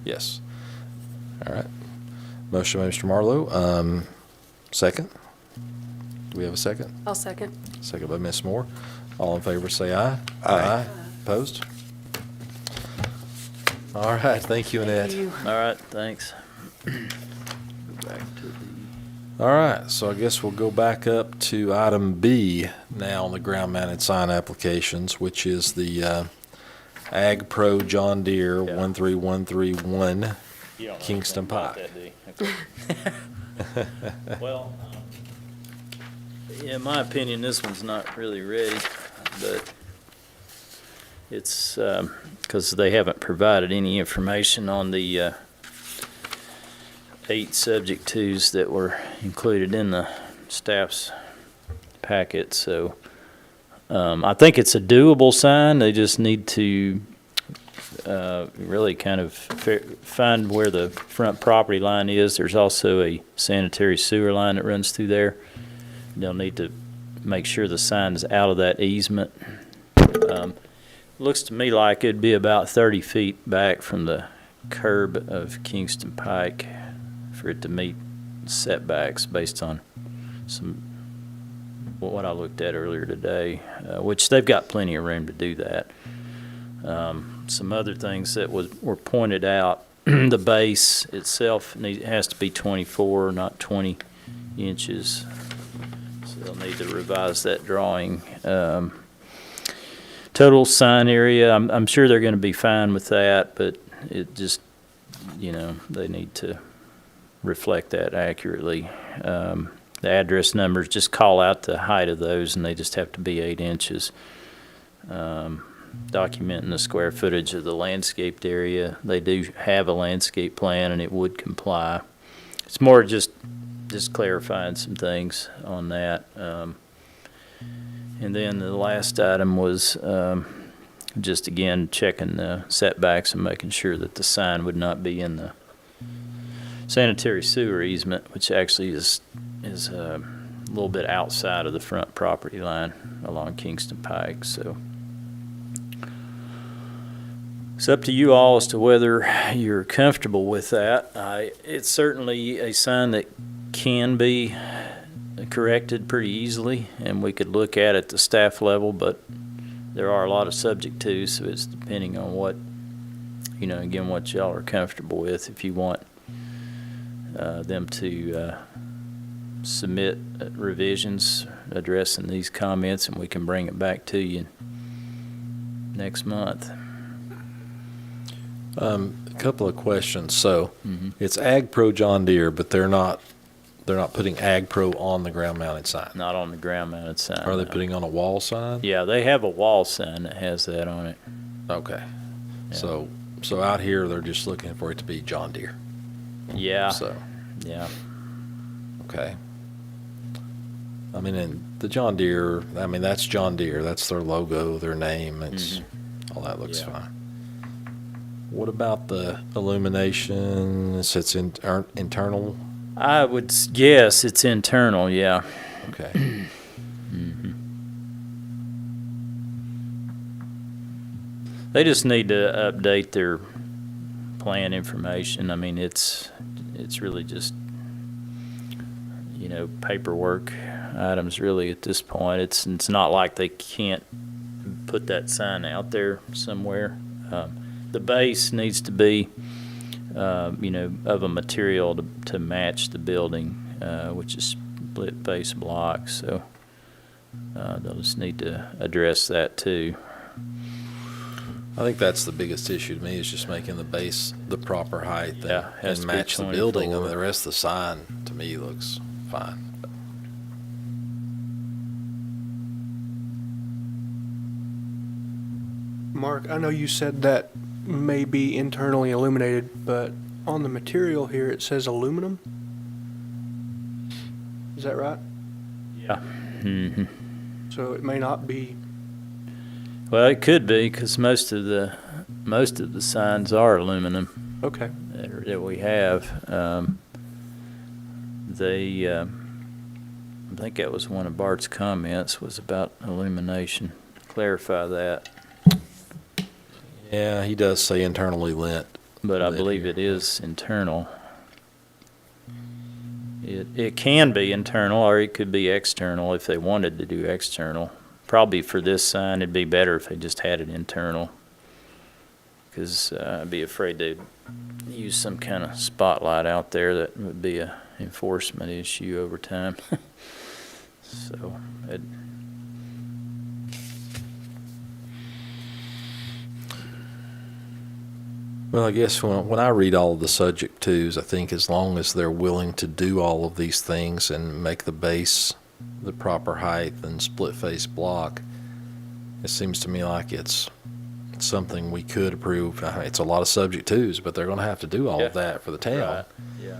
Yes. All right. Motion by Mr. Marlowe. Second? Do we have a second? I'll second. Second by Ms. Moore. All in favor, say aye. Aye. Opposed? All right, thank you, Annette. All right, thanks. Go back to the. All right, so I guess we'll go back up to item B now on the ground-mounted sign applications, which is the AgPro-John Deere Yeah. 13131 You don't know Kingston anything about Pike. that, do you? Okay. Well, in my opinion, this one's not really ready, but it's because they haven't provided any information on the 8 subject twos that were included in the staff's packet. So I think it's a doable sign. They just need to really kind of find where the front property line is. There's also a sanitary sewer line that runs through there. They'll need to make sure the sign's out of that easement. Looks to me like it'd be about 30 feet back from the curb of Kingston Pike for it to meet setbacks based on what I looked at earlier today, which they've got plenty of room to do that. Some other things that were pointed out, the base itself has to be 24, not 20 inches. So they'll need to revise that drawing. Total sign area, I'm sure they're going to be fine with that, but it just, they need to reflect that accurately. The address numbers, just call out the height of those, and they just have to be 8 inches. Documenting the square footage of the landscaped area. They do have a landscape plan, and it would comply. It's more just clarifying some things on that. And then the last item was just, again, checking the setbacks and making sure that the sign would not be in the sanitary sewer easement, which actually is a little bit outside of the front property line along Kingston Pike. So it's up to you all as to whether you're comfortable with that. It's certainly a sign that can be corrected pretty easily, and we could look at it at the staff level, but there are a lot of subject to, so it's depending on what, again, what y'all are comfortable with. If you want them to submit revisions addressing these comments, and we can bring it back to you next month. A couple of questions. So it's AgPro-John Deere, but they're not putting AgPro on the ground mounted sign. Not on the ground mounted sign. Are they no. putting on a wall sign? Yeah, they have a wall sign that has that on it. Okay. Yeah. So out here they're just looking for it to be John Deere. Yeah. So Yeah. okay. I mean, and the John Deere, that's John Deere. That's their logo, their name. It's all that looks Yeah. fine. What about the illumination? It says internal. I would guess it's internal, yeah. Okay. They just need to update their plan information. I mean, it's really just, paperwork items really at this point. It's not like they can't put that sign out there somewhere. The base needs to be, of a material to match the building, which is split base block. So they'll just need to address that too. I think that's the biggest issue to me is just making the base the proper height Yeah, has and to be match the building. 24. The rest of the sign to me looks fine. Mark, I know you said that may be internally illuminated, but on the material here, it says aluminum. Is that right? Yeah. Mm-hmm. So it may not be. Well, it could be because most of the signs are aluminum Okay. that we have. I think that was one of Bart's comments was about illumination. Clarify that. Yeah, he does say internally lit. But I lit believe here. it is internal. It can be internal, or it could be external if they wanted to do external. Probably for this sign, it'd be better if they just had it internal, because I'd be afraid they'd use some kind of spotlight out there that would be a enforcement issue over time. So Well, I guess when I read all of the subject twos, I think as long as they're willing to do all of these things and make the base the proper height and split face block, it seems to me like it's something we could approve. It's a lot of subject twos, but they're going to have to do all of Yeah. that for the town. Right, yeah.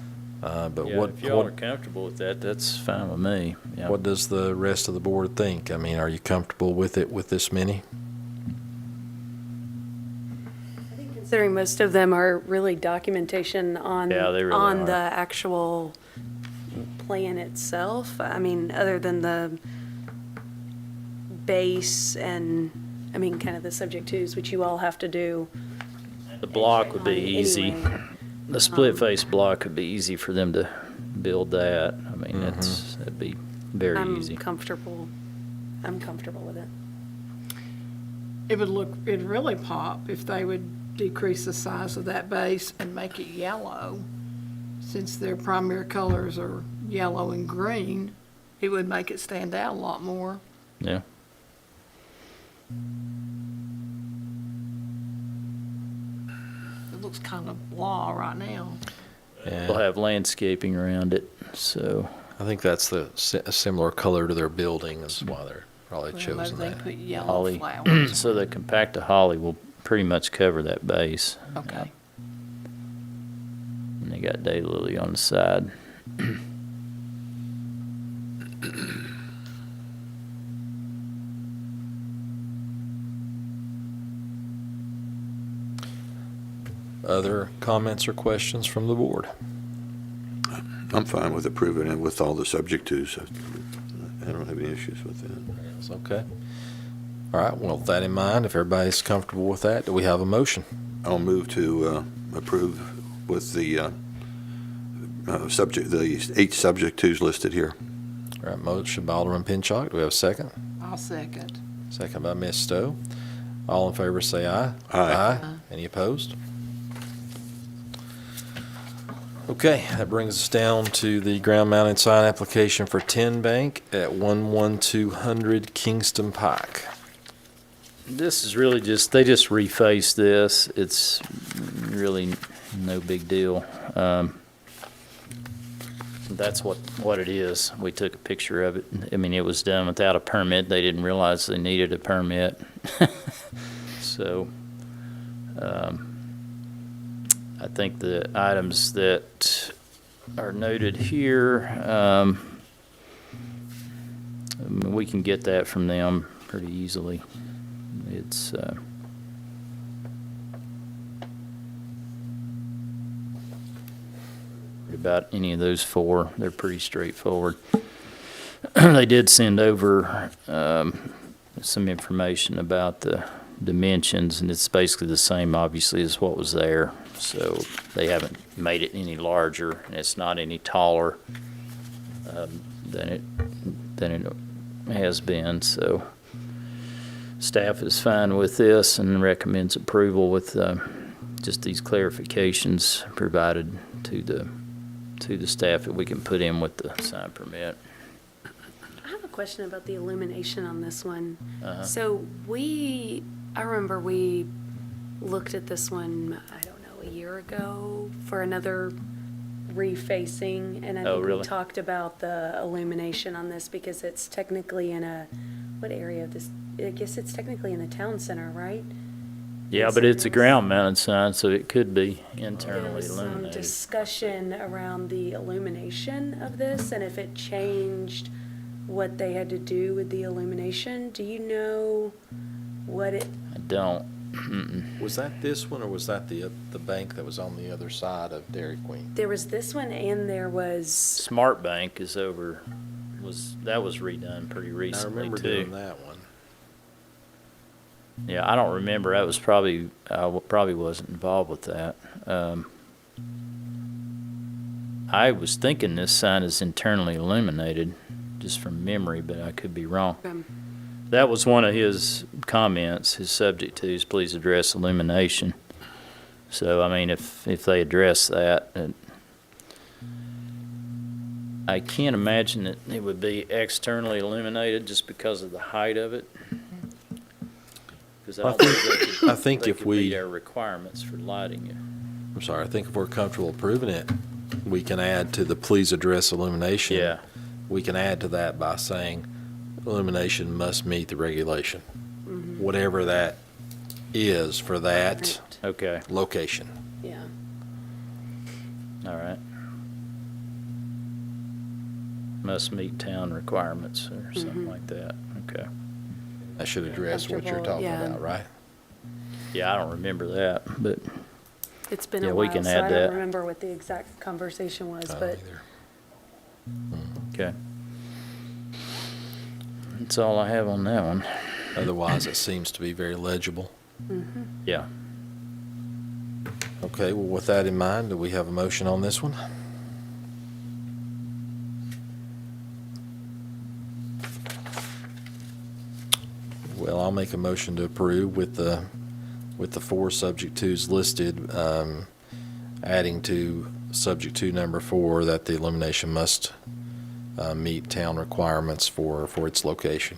But Yeah, what if y'all are comfortable with that, that's fine with me. Yeah. what does the rest of the board think? I mean, are you comfortable with it with this many? Considering most of them are really documentation on, Yeah, they really on are. the actual plan itself. I mean, other than the base and, I mean, kind of the subject twos, which you all have to do. The block would be Anyway. easy. The split face block would be easy for them to build that. I mean, that'd be very easy. I'm comfortable with it. It'd really pop if they would decrease the size of that base and make it yellow. Since their primary colors are yellow and green, it would make it stand out a lot more. Yeah. It looks kind of blah right now. We'll have landscaping around it, so. I think that's a similar color to their building. That's why they're probably Well, chosen maybe they that. put yellow Holly, flowers. so the compacted holly will pretty much cover that base. Okay. And they got daylily on the side. Other comments or questions from the board? I'm fine with approving it with all the subject twos. I don't have any issues with that. Yes, okay. All right, well, with that in mind, if everybody's comfortable with that, do we have a motion? I'll move to approve with the subject, the 8 subject twos listed here. All right, motion by Alderman Pinchot. Do we have a second? I'll second. Second by Ms. Stowe. All in favor say aye. Aye. Any opposed? Okay, that brings us down to the ground-mounted sign application for 10 Bank at 11200 Kingston Pike. This is really just, they just refaced this. It's really no big deal. That's what it is. We took a picture of it. I mean, it was done without a permit. They didn't realize they needed a permit. So, I think the items that are noted here, we can get that from them pretty easily. It's, about any of those 4, they're pretty straightforward. They did send over some information about the dimensions, and it's basically the same, obviously, as what was there. So they haven't made it any larger, and it's not any taller than it has been. So staff is fine with this and recommends approval with just these clarifications provided to the staff that we can put in with the sign permit. I have a question about the illumination on this one. Uh-huh. So I remember we looked at this one, I don't know, a year ago for another refacing, and I Oh, think really? we talked about the illumination on this because it's technically in what area of this? I guess it's technically in the town center, right? Yeah, but it's a ground mounted sign, so it could be internally There was some illuminated. discussion around the illumination of this and if it changed what they had to do with the illumination. Do you know what it, I don't. Mm-mm. Was that this one, or was that the bank that was on the other side of Dairy Queen? there was this one and there was, Smart Bank is over, that was redone pretty I recently remember too. doing that one. Yeah, I don't remember. That was probably, I probably wasn't involved with that. I was thinking this sign is internally illuminated, just from memory, but I could be wrong. That was one of his comments, his subject to is please address illumination. So, I mean, if they address that, I can't imagine that it would be externally illuminated just because of the height of it. Because I don't think I think they if could we- meet our requirements for lighting it. I'm sorry, I think if we're comfortable approving it, we can add to the please address illumination. Yeah. We can add to that by saying illumination must meet the regulation, whatever that is for that Okay, location. Yeah. all right. Must meet town requirements or something like that. Okay. That should address what you're Comfortable, talking yeah. about, right? Yeah, I don't remember that, but It's been Yeah, a we while, can so add I that. don't remember what the exact conversation was, I don't but either. okay. That's all I have on that one. Otherwise, it seems to be very legible. Yeah. Okay, well, with that in mind, do we have a motion on this one? Well, I'll make a motion to approve with the four subject twos listed, adding to subject to number 4 that the illumination must meet town requirements for its location.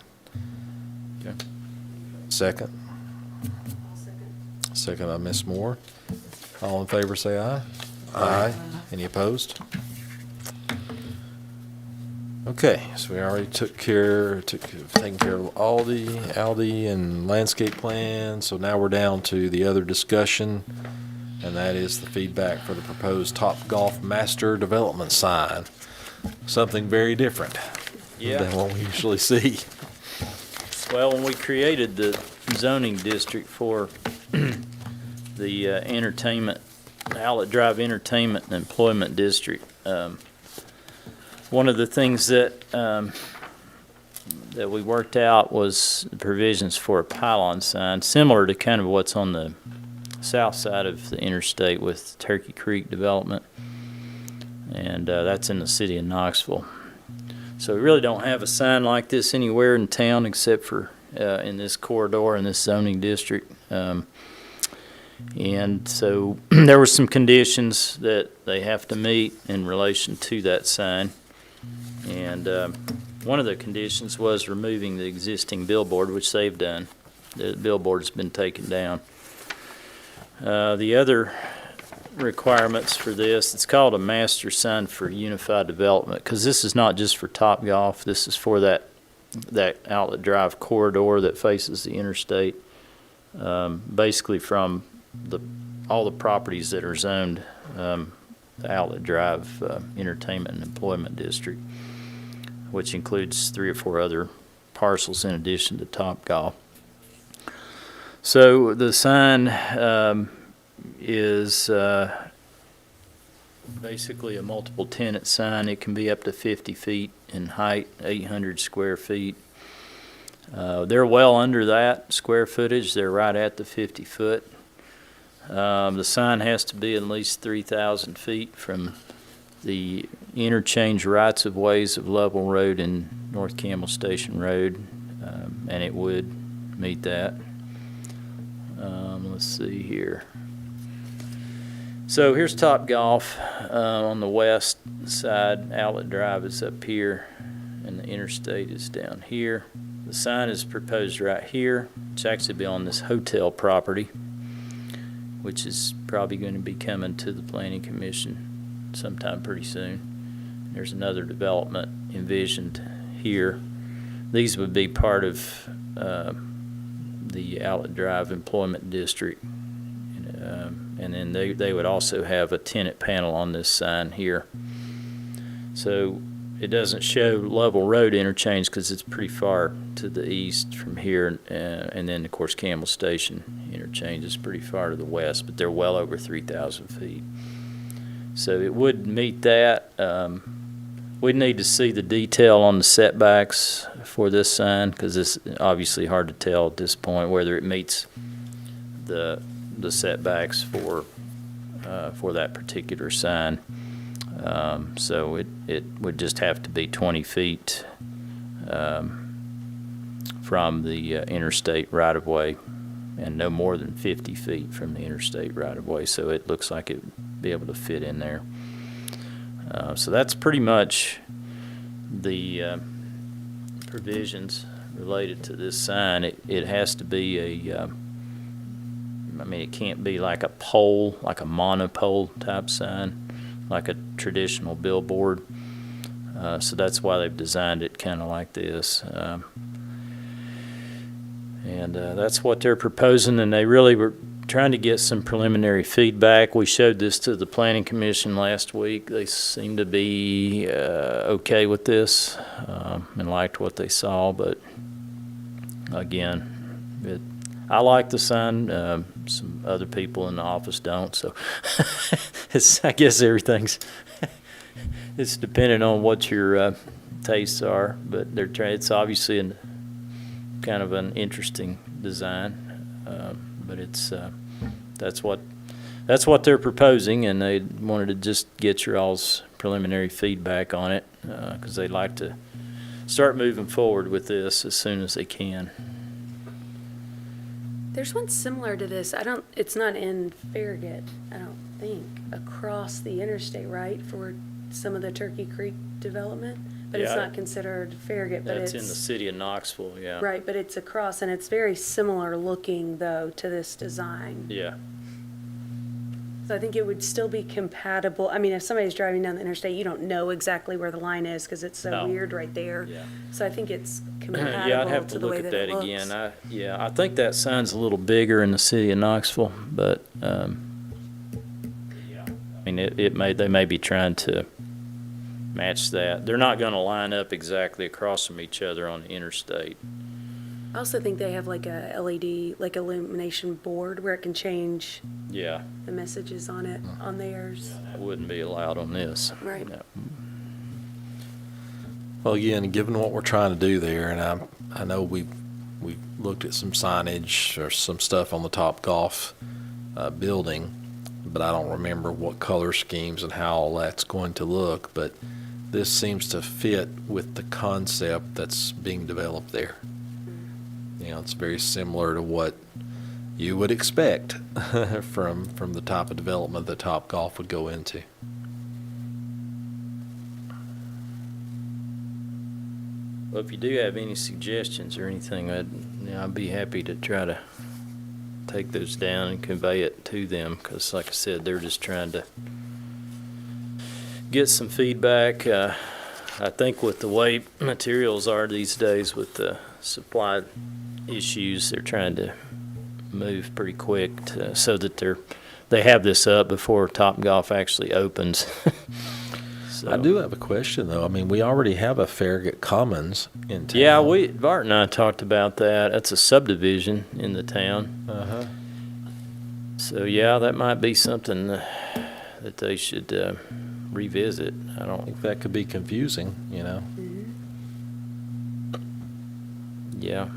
Okay. Second? Second by Ms. Moore. All in favor, say aye. Aye. Any opposed? Okay, so we already taken care of ALDI and landscape plan, so now we're down to the other discussion, and that is the feedback for the proposed Topgolf master development sign. Something very different Yeah. than what we usually see. Well, when we created the zoning district for the entertainment, Outlet Drive Entertainment and Employment District, one of the things that that we worked out was the provisions for a pylon sign, similar to kind of what's on the south side of the interstate with Turkey Creek development, and that's in the city of Knoxville. So we really don't have a sign like this anywhere in town except for in this corridor in this zoning district. And so there were some conditions that they have to meet in relation to that sign. And one of the conditions was removing the existing billboard, which they've done. The billboard's been taken down. The other requirements for this, it's called a master sign for unified development, because this is not just for Topgolf, this is for that Outlet Drive corridor that faces the interstate, basically from all the properties that are zoned the Outlet Drive Entertainment and Employment District, which includes 3 or 4 other parcels in addition to Topgolf. So the sign is basically a multiple tenant sign. It can be up to 50 feet in height, 800 square feet. They're well under that square footage. They're right at the 50 foot. The sign has to be at least 3,000 feet from the interchange rights of ways of Level Road and North Campbell Station Road, and it would meet that. Let's see here. So here's Topgolf on the west side. Outlet Drive is up here, and the interstate is down here. The sign is proposed right here. It's actually be on this hotel property, which is probably going to be coming to the Planning Commission sometime pretty soon. There's another development envisioned here. These would be part of the Outlet Drive Employment District. And then they would also have a tenant panel on this sign here. So it doesn't show Level Road interchange because it's pretty far to the east from here, and then of course Campbell Station interchange is pretty far to the west, but they're well over 3,000 feet. So it would meet that. We'd need to see the detail on the setbacks for this sign because it's obviously hard to tell at this point whether it meets the setbacks for that particular sign. So it would just have to be 20 feet from the interstate right-of-way and no more than 50 feet from the interstate right-of-way. So it looks like it would be able to fit in there. So that's pretty much the provisions related to this sign. It has to be I mean, it can't be like a pole, like a monopole type sign, like a traditional billboard. So that's why they've designed it kind of like this. And that's what they're proposing, and they really were trying to get some preliminary feedback. We showed this to the Planning Commission last week. They seemed to be okay with this and liked what they saw, but again, I like the sign. Some other people in the office don't, so I guess everything's it's dependent on what your tastes are, but it's obviously kind of an interesting design, but it's that's what they're proposing, and they wanted to just get your all's preliminary feedback on it because they'd like to start moving forward with this as soon as they can. There's one similar to this. It's not in Farragut, I don't think, across the interstate, right, for some of the Turkey Creek development? But it's Yeah. not considered Farragut, but it's. That's in the city of Knoxville, yeah. Right, but it's across, and it's very similar looking, though, to this design. Yeah. So I think it would still be compatible. I mean, if somebody's driving down the interstate, you don't know exactly where the line is because it's so No. weird right there. Yeah. So I think it's Yeah, I'd compatible have to to the look way at that that it looks. again. I think that sign's a little bigger in the city of Knoxville, but I mean, they may be trying to match that. They're not going to line up exactly across from each other on the interstate. I also think they have like a LED, like illumination board where it can change Yeah, the messages on it, on theirs. that wouldn't be allowed on this. Right. No. Well, again, given what we're trying to do there, and I know we've looked at some signage or some stuff on the Topgolf building, but I don't remember what color schemes and how all that's going to look. But this seems to fit with the concept that's being developed there. You know, it's very similar to what you would expect from the type of development that Topgolf would go into. Well, if you do have any suggestions or anything, I'd be happy to try to take those down and convey it to them, because like I said, they're just trying to get some feedback. I think with the way materials are these days with the supply issues, they're trying to move pretty quick so that they have this up before Topgolf actually opens. So. I do have a question, though. I mean, we already have a Farragut Commons in town. Yeah, Bart and I talked about that. That's a subdivision in the town. Uh-huh. So, yeah, that might be something that they should revisit. I I don't, think that could be confusing, you know. yeah.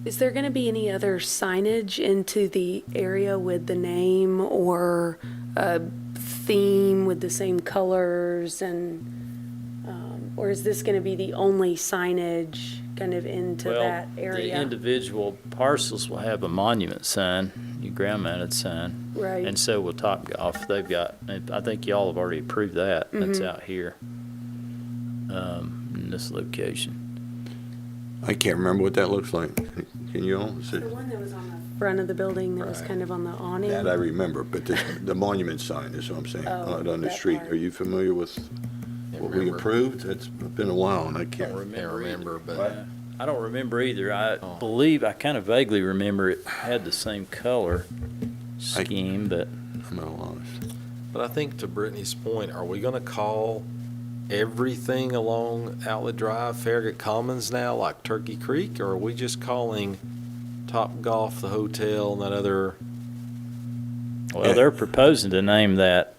Is there going to be any other signage into the area with the name or a theme with the same colors, and or is this going to be the only signage kind of into that area? The individual parcels will have a monument sign, your ground-mounted sign. Right. And so will Topgolf. They've got, I think y'all have already approved that. That's out here in this location. I can't remember what that looks like. Can you all? Is The it- one that was on the front of the building that was Right. kind of on the awning. That I remember, but the monument sign is what I'm saying, Oh, out on the that street. part. Are you familiar with what we remember. approved? It's been a while, and I can't. Can't remember, but Yeah. I don't remember either. I believe, I kind of vaguely remember it had the same color scheme, but I'm not honest. But I think to Brittany's point, are we going to call everything along Outlet Drive Farragut Commons now, like Turkey Creek, or are we just calling Topgolf, the hotel, and that other? well, they're proposing to name that,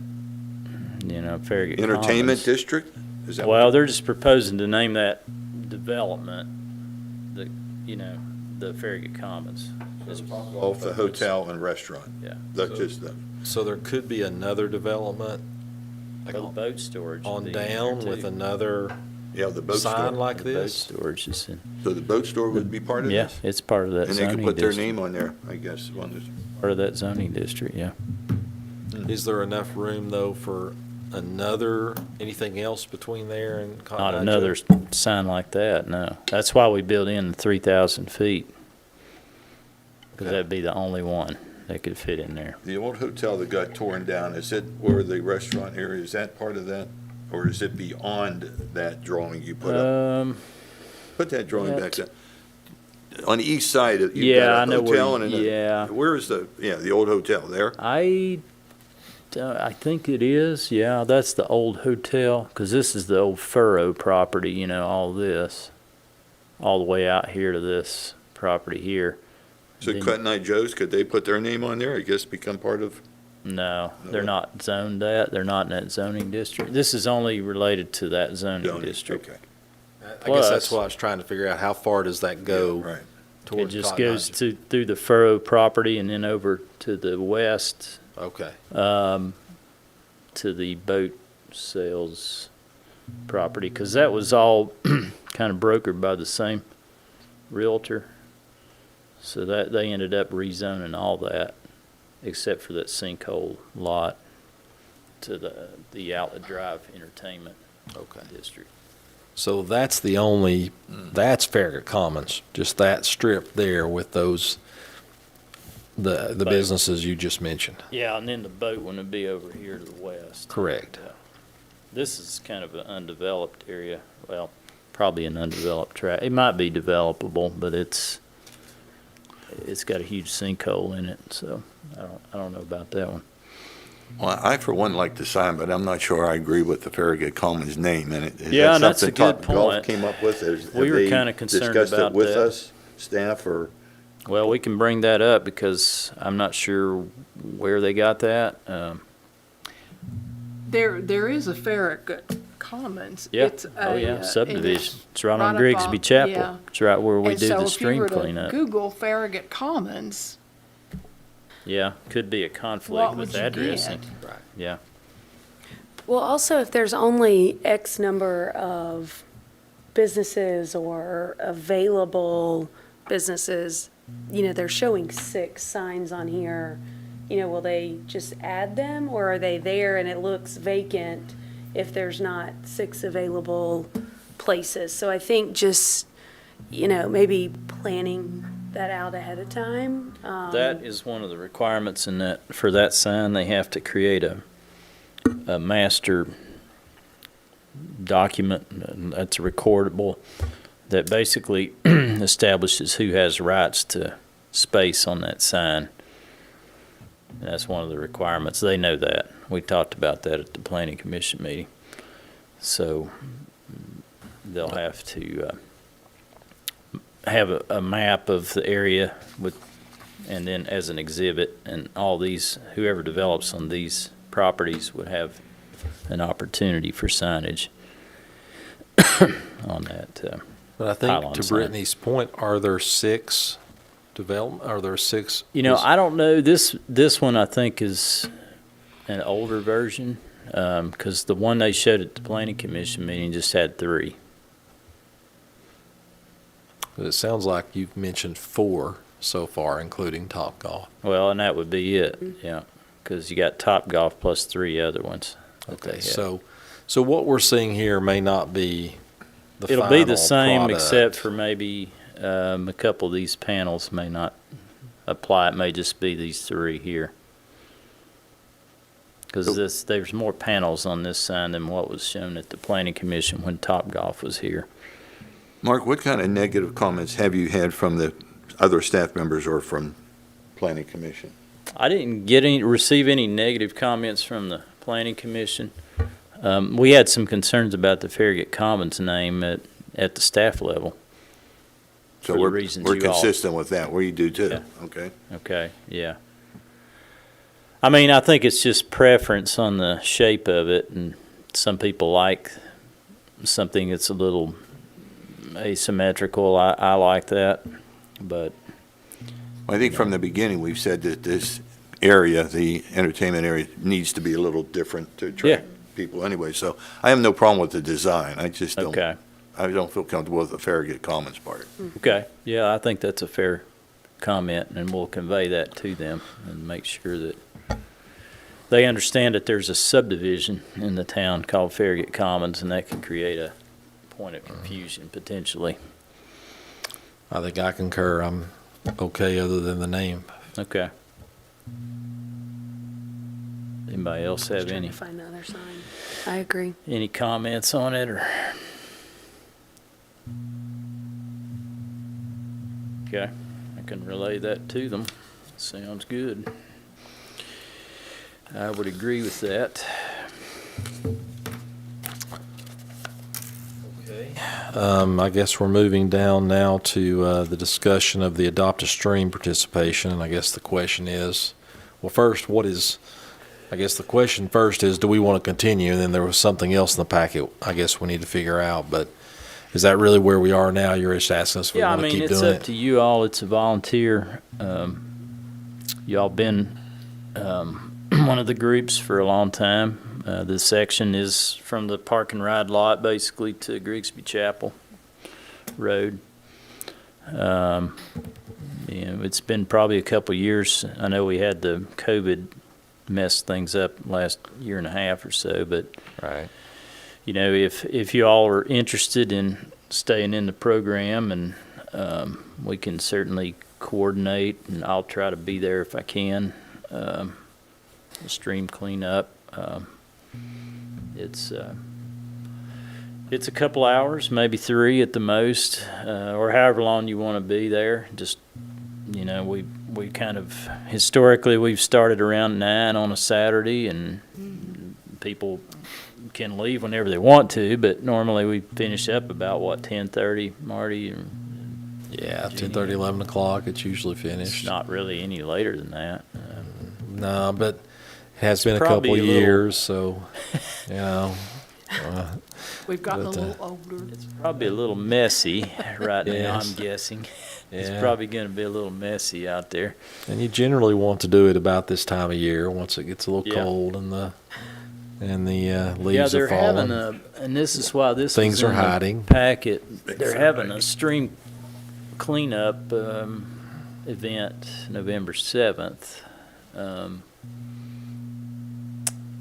Farragut Entertainment Commons. district? Is that Well, they're just proposing to name that development, the Farragut Commons. Off the hotel and restaurant? Yeah. That's just the, So there could be another development like The boat storage. would on be in there, down with too. another yeah, the boat sign store. like The boat this? storage is in. So the boat store would be part of Yeah, this? it's part of that And they zoning could put their district. name on there, I guess, on this. Part of that zoning district, yeah. Is there enough room, though, for anything else between there and Cotton Not Eye another Joe? sign like that, no. That's why we built in the 3,000 feet. Because that'd be the only one. that could fit in there. The old hotel that got torn down, is it where the restaurant area, is that part of that? Or is it beyond that drawing you put up? Put that drawing back up. On the east side, you've Yeah, got I a know where hotel you- and yeah. where is the old hotel there? I think it is, yeah, that's the old hotel, because this is the old Furrow property, you know, all this, all the way out here to this property here. So Then- Cotton Eye Joe's, could they put their name on there, I guess become part of? No, they're not zoned that, they're not in that zoning district. This is only related to that zoning district. Okay, I guess that's Plus- what I was trying to figure out, how far does that go right. It towards just Cotton goes Eye? through the Furrow property and then over to the west, Okay, to the boat sales property, because that was all kind of brokered by the same realtor. So that, they ended up rezoning all that, except for that sinkhole lot to the Outlet Drive Entertainment okay. District. So that's the only, that's Farragut Commons, just that strip there with those, the Boat. businesses you just mentioned. Yeah, and then the boat one would be over here to the west. Correct. Yeah. This is kind of an undeveloped area, well, probably an undeveloped tract. It might be developable, but it's got a huge sinkhole in it, so I don't know about that one. Well, I for one like the sign, but I'm not sure I agree with the Farragut Commons name in it. Is Yeah, that and that's a something good Topgolf point. came up with? Have We were they kinda concerned discussed it about with that. us, staff, or? Well, we can bring that up because I'm not sure where they got that. There is a Farragut Commons. Yeah, It's oh a, yeah, and subdivision. it's It's right on right up Grigsby on- Chapel. yeah. It's right where we And do so the if you stream were to cleanup. Google Farragut Commons, Yeah, could be a what conflict would with you addressing. get? Right. Yeah, Well, also, if there's only X number of businesses or available businesses, you know, they're showing 6 signs on here, you know, will they just add them, or are they there and it looks vacant if there's not 6 available places? So I think just, you know, maybe planning that out ahead of time. that is one of the requirements in that, for that sign, they have to create a master document that's recordable that basically establishes who has rights to space on that sign. And that's one of the requirements. They know that. We talked about that at the planning commission meeting. So they'll have to have a map of the area with, and then as an exhibit, and all these, whoever develops on these properties would have an opportunity for signage on that. But I think Pylon to sign. Brittany's point, are there 6 development, are there 6? You know, I don't know, this one I think is an older version, because the one they showed at the planning commission meeting just had 3. It sounds like you've mentioned 4 so far, including Topgolf. Well, and that would be it, yeah, because you got Topgolf plus 3 other ones. that they Okay, had. so what we're seeing here may not be the It'll be the final same, product. except for maybe a couple of these panels may not apply. It may just be these 3 here. Because there's more panels on this sign than what was shown at the planning commission when Topgolf was here. Mark, what kind of negative comments have you had from the other staff members or from planning commission? I didn't receive any negative comments from the planning commission. We had some concerns about the Farragut Commons name at the staff level. So For the we're reasons you all- consistent with that, we do too, Yeah. okay? Okay, yeah. I mean, I think it's just preference on the shape of it, and some people like something that's a little asymmetrical. I like that, but I think from the beginning, we've said that this area, the entertainment area, needs to be a little different to attract people anyway, so I have no problem with the design, I just don't, okay. I don't feel comfortable with the Farragut Commons part. Okay, yeah, I think that's a fair comment, and we'll convey that to them and make sure that they understand that there's a subdivision in the town called Farragut Commons, and that can create a point of confusion potentially. I think I concur. I'm okay other than the name. Okay. Anybody else Just have trying any, to find the other sign. I agree. any comments on it, or? Okay, I can relay that to them. Sounds good. I would agree with that. Okay. I guess we're moving down now to the discussion of the Adopt a Stream participation, and I guess the question is, well, first, I guess the question first is, do we want to continue? And then there was something else in the packet I guess we need to figure out, but is that really where we are now? You're just asking us if we Yeah, I want to mean, keep it's doing up it? to you all. It's a volunteer. Y'all been one of the groups for a long time. This section is from the park and ride lot basically to Grigsby Chapel Road. It's been probably a couple years. I know we had the COVID mess things up last year and a half or so, but Right. you know, if you all are interested in staying in the program, and we can certainly coordinate, and I'll try to be there if I can. The stream cleanup. It's a couple hours, maybe 3 at the most, or however long you want to be there. Just, you know, we kind of, historically, we've started around 9 on a Saturday, and people can leave whenever they want to, but normally we finish up about, 10:30, Marty? Yeah, 10:30, 11 o'clock, it's usually It's finished. not really any later than that. No, but it has been a probably couple a little- years, so, you know. We've gotten a But, little older. It's probably a little messy right now, Yes. I'm guessing. It's Yeah. probably going to be a little messy out there. And you generally want to do it about this time of year, once it gets a little Yeah. cold and the Yeah, leaves they're are falling. having and this is why this Things was are in the hiding. packet. Things They're are having hiding. a stream cleanup event November 7th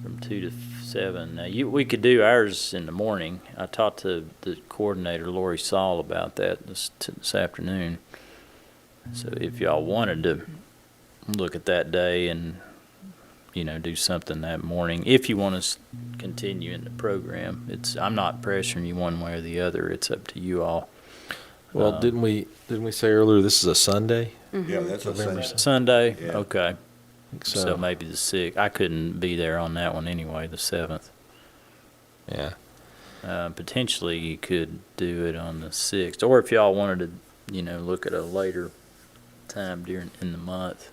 from 2 to 7. Now, we could do ours in the morning. I talked to the coordinator, Lori Saul, about that this afternoon. So if y'all wanted to look at that day and, you know, do something that morning, if you want to continue in the program, I'm not pressuring you one way or the other. It's up to you all. Well, didn't we say earlier this is a Sunday? Yeah, that's a November Sunday. Sunday? Yeah. Okay. So, So maybe the 6th. I couldn't be there on that one anyway, the 7th. yeah. Potentially you could do it on the 6th, or if y'all wanted to, you know, look at a later time in the month.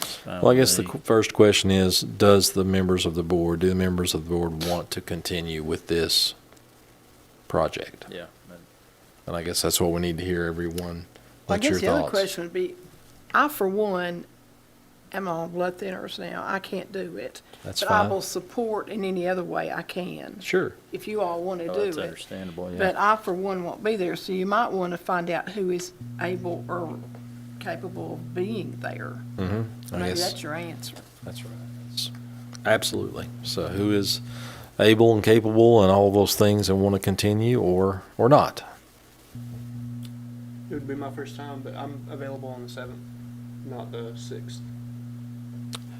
It's fine Well, I with guess the me. first question is, do the members of the board want to continue with this project? Yeah. And I guess that's what we need to hear, everyone. I What's your guess the other thoughts? question would be, I, for one, am on blood thinners now. I can't do it. That's But I fine. will support in any other way I can, Sure. if you all want to Oh, do that's it. understandable, yeah. But I, for one, won't be there, so you might want to find out who is able or capable of being there. Mm-hmm. I Maybe guess that's your answer. that's right. Absolutely. So who is able and capable and all of those things and want to continue or not? It would be my first time, but I'm available on the 7th, not the 6th.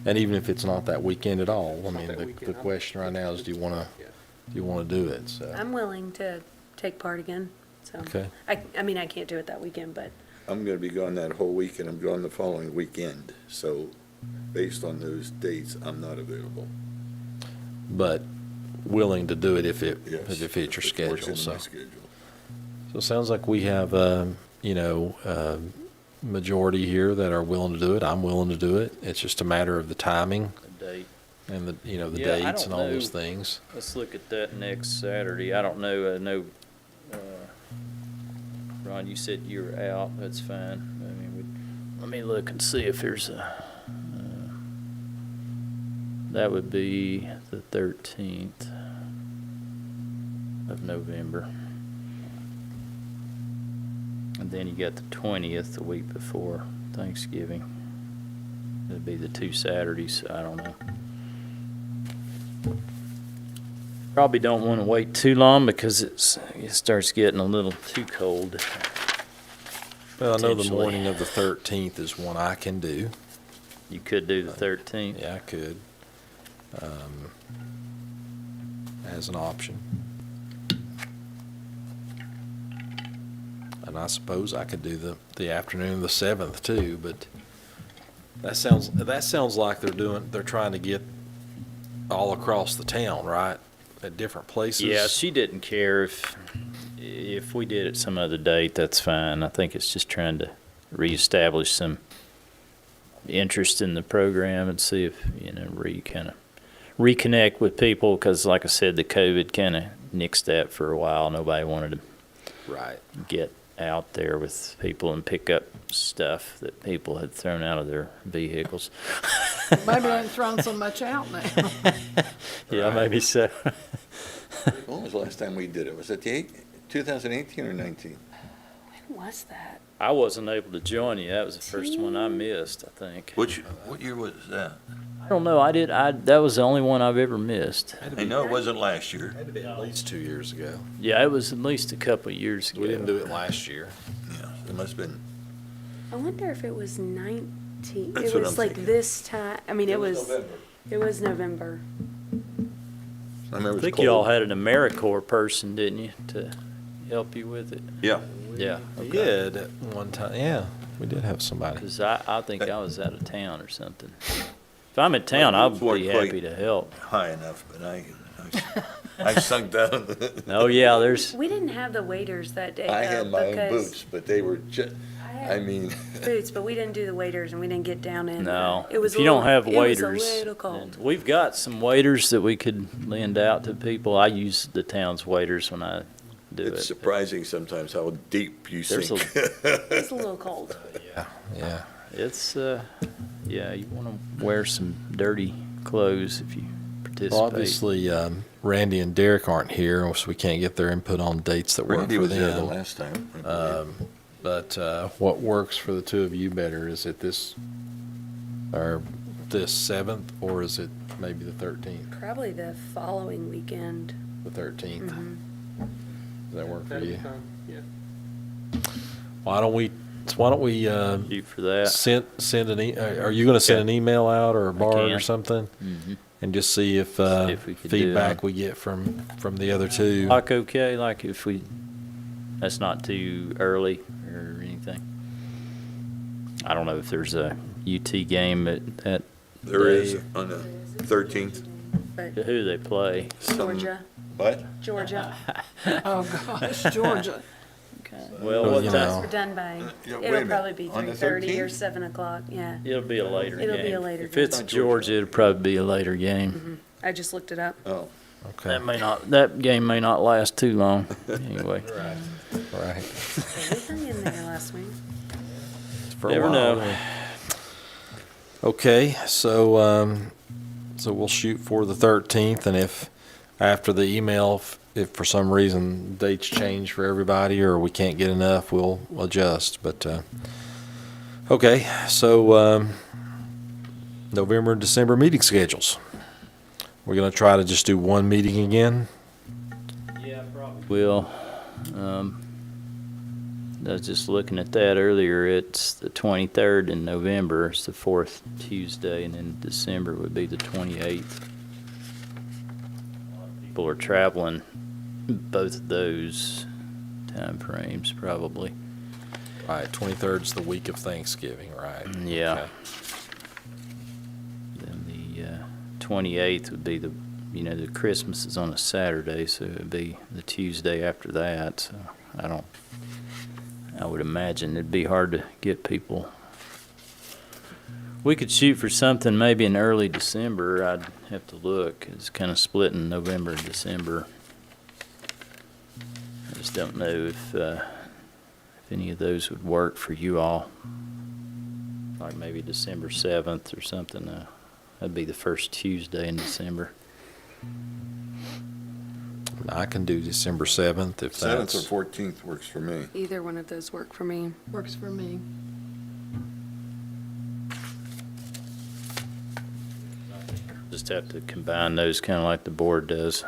And even if it's not that weekend at all, I Not mean, that the weekend. question right now is, do you want Yeah. to do it? So, I'm willing to take part again, so. okay. I mean, I can't do it that weekend, but I'm gonna be gone that whole week, and I'm gone the following weekend, so based on those dates, I'm not available. But willing to do it if it Yes, fits your if it works schedule. into So, my schedule. so it sounds like we have majority here that are willing to do it. I'm willing to do it. It's just a matter of the timing The date. and the Yeah, I dates and don't all those know. things. Let's look at that next Saturday. I don't know, Ron, you said you were out, that's fine. I mean, let me look and see if there's that would be the 13th of November. And then you got the 20th, the week before Thanksgiving. It'd be the 2 Saturdays, I don't know. Probably don't want to wait too long because it starts getting a little too cold. Well, I know the Potentially. morning of the 13th is one I can do. You could do the 13th. Yeah, I could. As an option. And I suppose I could do the afternoon of the 7th too, but that sounds like they're trying to get all across the town, right? At different places. Yeah, she didn't care if we did it some other date, that's fine. I think it's just trying to reestablish some interest in the program and see if, kind of reconnect with people, because like I said, the COVID kind of nixed that for a while. Nobody wanted to Right. get out there with people and pick up stuff that people had thrown out of their vehicles. Maybe they ain't thrown so much out now. Yeah, maybe so. When was the last time we did it? Was it 2018 or 19? When was that? I wasn't able to join you. That was the first one I missed, I think. What year was that? I don't know. That was the only one I've ever missed. I know it wasn't last year. Had to be at least 2 years ago. Yeah, it was at least a couple of years ago. We didn't do it last year. Yeah, it must have been. I wonder if it was 19. That's It what was I'm like thinking. this time. I mean, it was November. I remember it I was think cold. you all had an AmeriCorps person, didn't you, to help you with it? Yeah. Yeah. We did at one time. Yeah, we did have somebody. Because I think I was out of town or something. If I'm in town, Well, I'll those weren't be quite- happy to help. High enough, but I sunk down. Oh, yeah, there's, We didn't have the waiters that day. I though, had my own because boots, but they were just, I I had mean, boots, but we didn't do the waiters and we didn't get down in. no. It was If you don't have It was waiters. a little then- cold. We've got some waiters that we could lend out to people. I use the town's waiters when I do it's it. surprising sometimes how deep you There's sink. It's a little cold. Yeah. It's, yeah, you want to wear some dirty clothes if you participate. Well, obviously, Randy and Derek aren't here, so we can't get their input on dates that work Randy for was there the them. last time. I believe. But what works for the two of you better? Is it this 7th, or is it maybe the 13th? Probably the following weekend. The 13th. Mhm. Does that work for That'd be you? fine, yeah. Why don't we Shoot for that. send are you going to send an email out or a Bard or can. something? Mhm. And just see if if we could do it feedback on- we get from the other two. Like, okay, like if that's not too early or anything. I don't know if there's a UT game at There is day. on the 13th. But Who they play. Georgia, What? Georgia. Oh, gosh, Georgia. Well, Well, what you time? know. We're done by, Yeah, wait a it'll minute. probably be On the 3:30 or 13th? 7 o'clock, yeah. It'll be a later game. It'll be a later If game. it's Not Georgia, it'll probably be a later game. I just looked it up. Oh, Okay. That game may not last too long. Anyway, Right. We hung in there last week. For a never while, know. really. Okay, so we'll shoot for the 13th, and if after the email, if for some reason dates change for everybody or we can't get enough, we'll adjust. But okay, so November and December meeting schedules. We're gonna try to just do one meeting again. Yeah, probably will. I was just looking at that earlier. It's the 23rd in November. It's the fourth Tuesday, and then December would be the 28th. People are traveling both of those time frames, probably. Right, 23rd is the week of Thanksgiving, right? Yeah. Okay. Then the 28th would be the Christmas is on a Saturday, so it would be the Tuesday after that. So I would imagine it'd be hard to get people. We could shoot for something maybe in early December. I'd have to look. It's kind of split in November and December. I just don't know if any of those would work for you all. Like maybe December 7th or something. That'd be the first Tuesday in December. I can do December 7th if 7th that's. or 14th works for me. Either one of those work for me. Works for me. Just have to combine those kind of like the board does.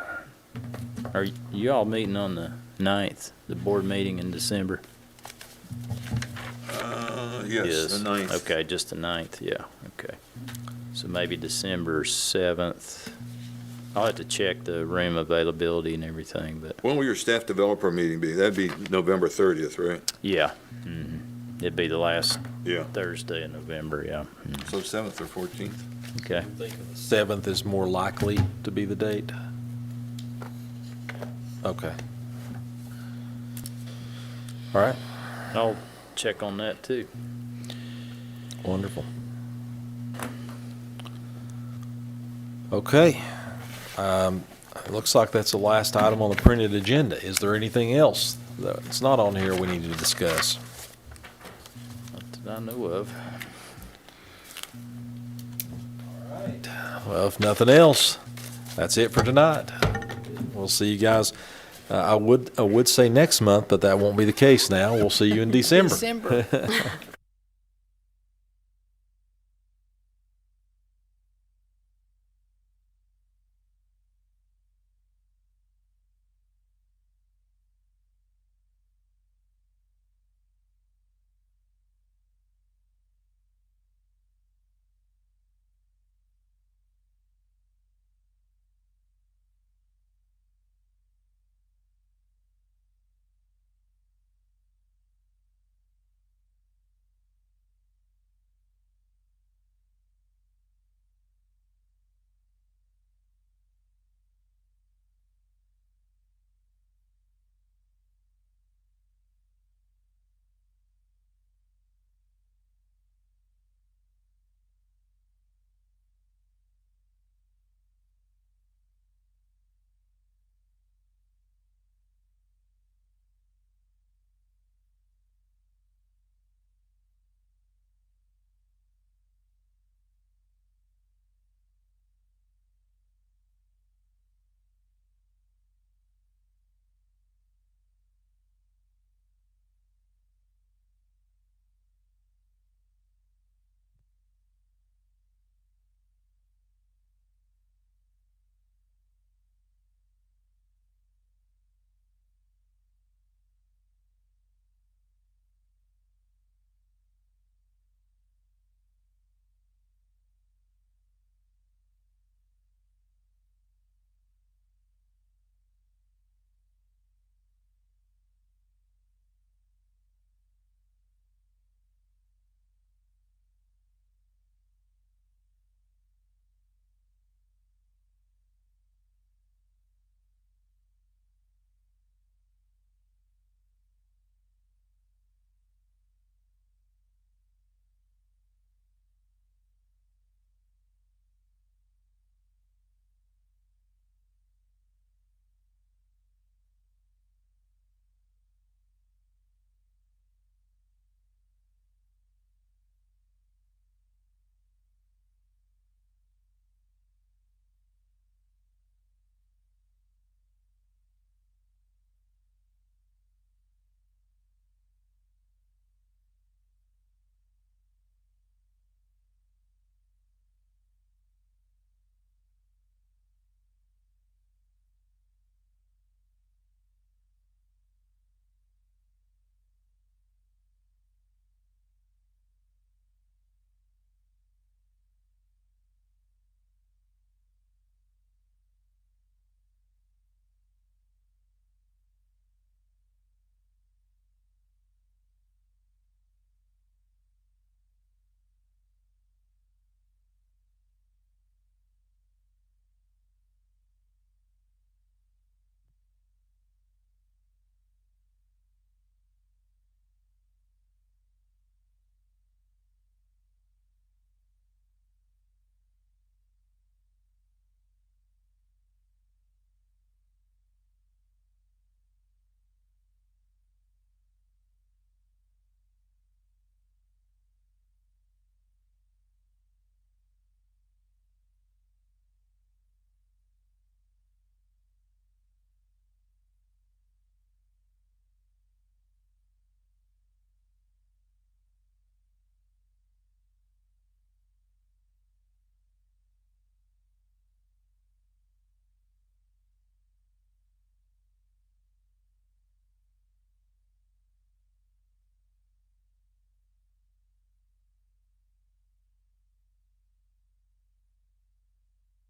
Are you all meeting on the 9th, the board meeting in December? Yes, is? the 9th. Okay, just the 9th, yeah, okay. So maybe December 7th. I'll have to check the room availability and everything, but When will your staff developer meeting be? That'd be November 30th, right? yeah. It'd be the last Yeah. Thursday in November, yeah. So 7th or 14th? Okay. 7th is more likely to be the date? Okay. All right, I'll check on that too. wonderful. Okay. It looks like that's the last item on the printed agenda. Is there anything else that's not on here we need to discuss? Not that I know of. Well, if nothing else, that's it for tonight. We'll see you guys. I would say next month, but that won't be the case now. We'll see you in December. December.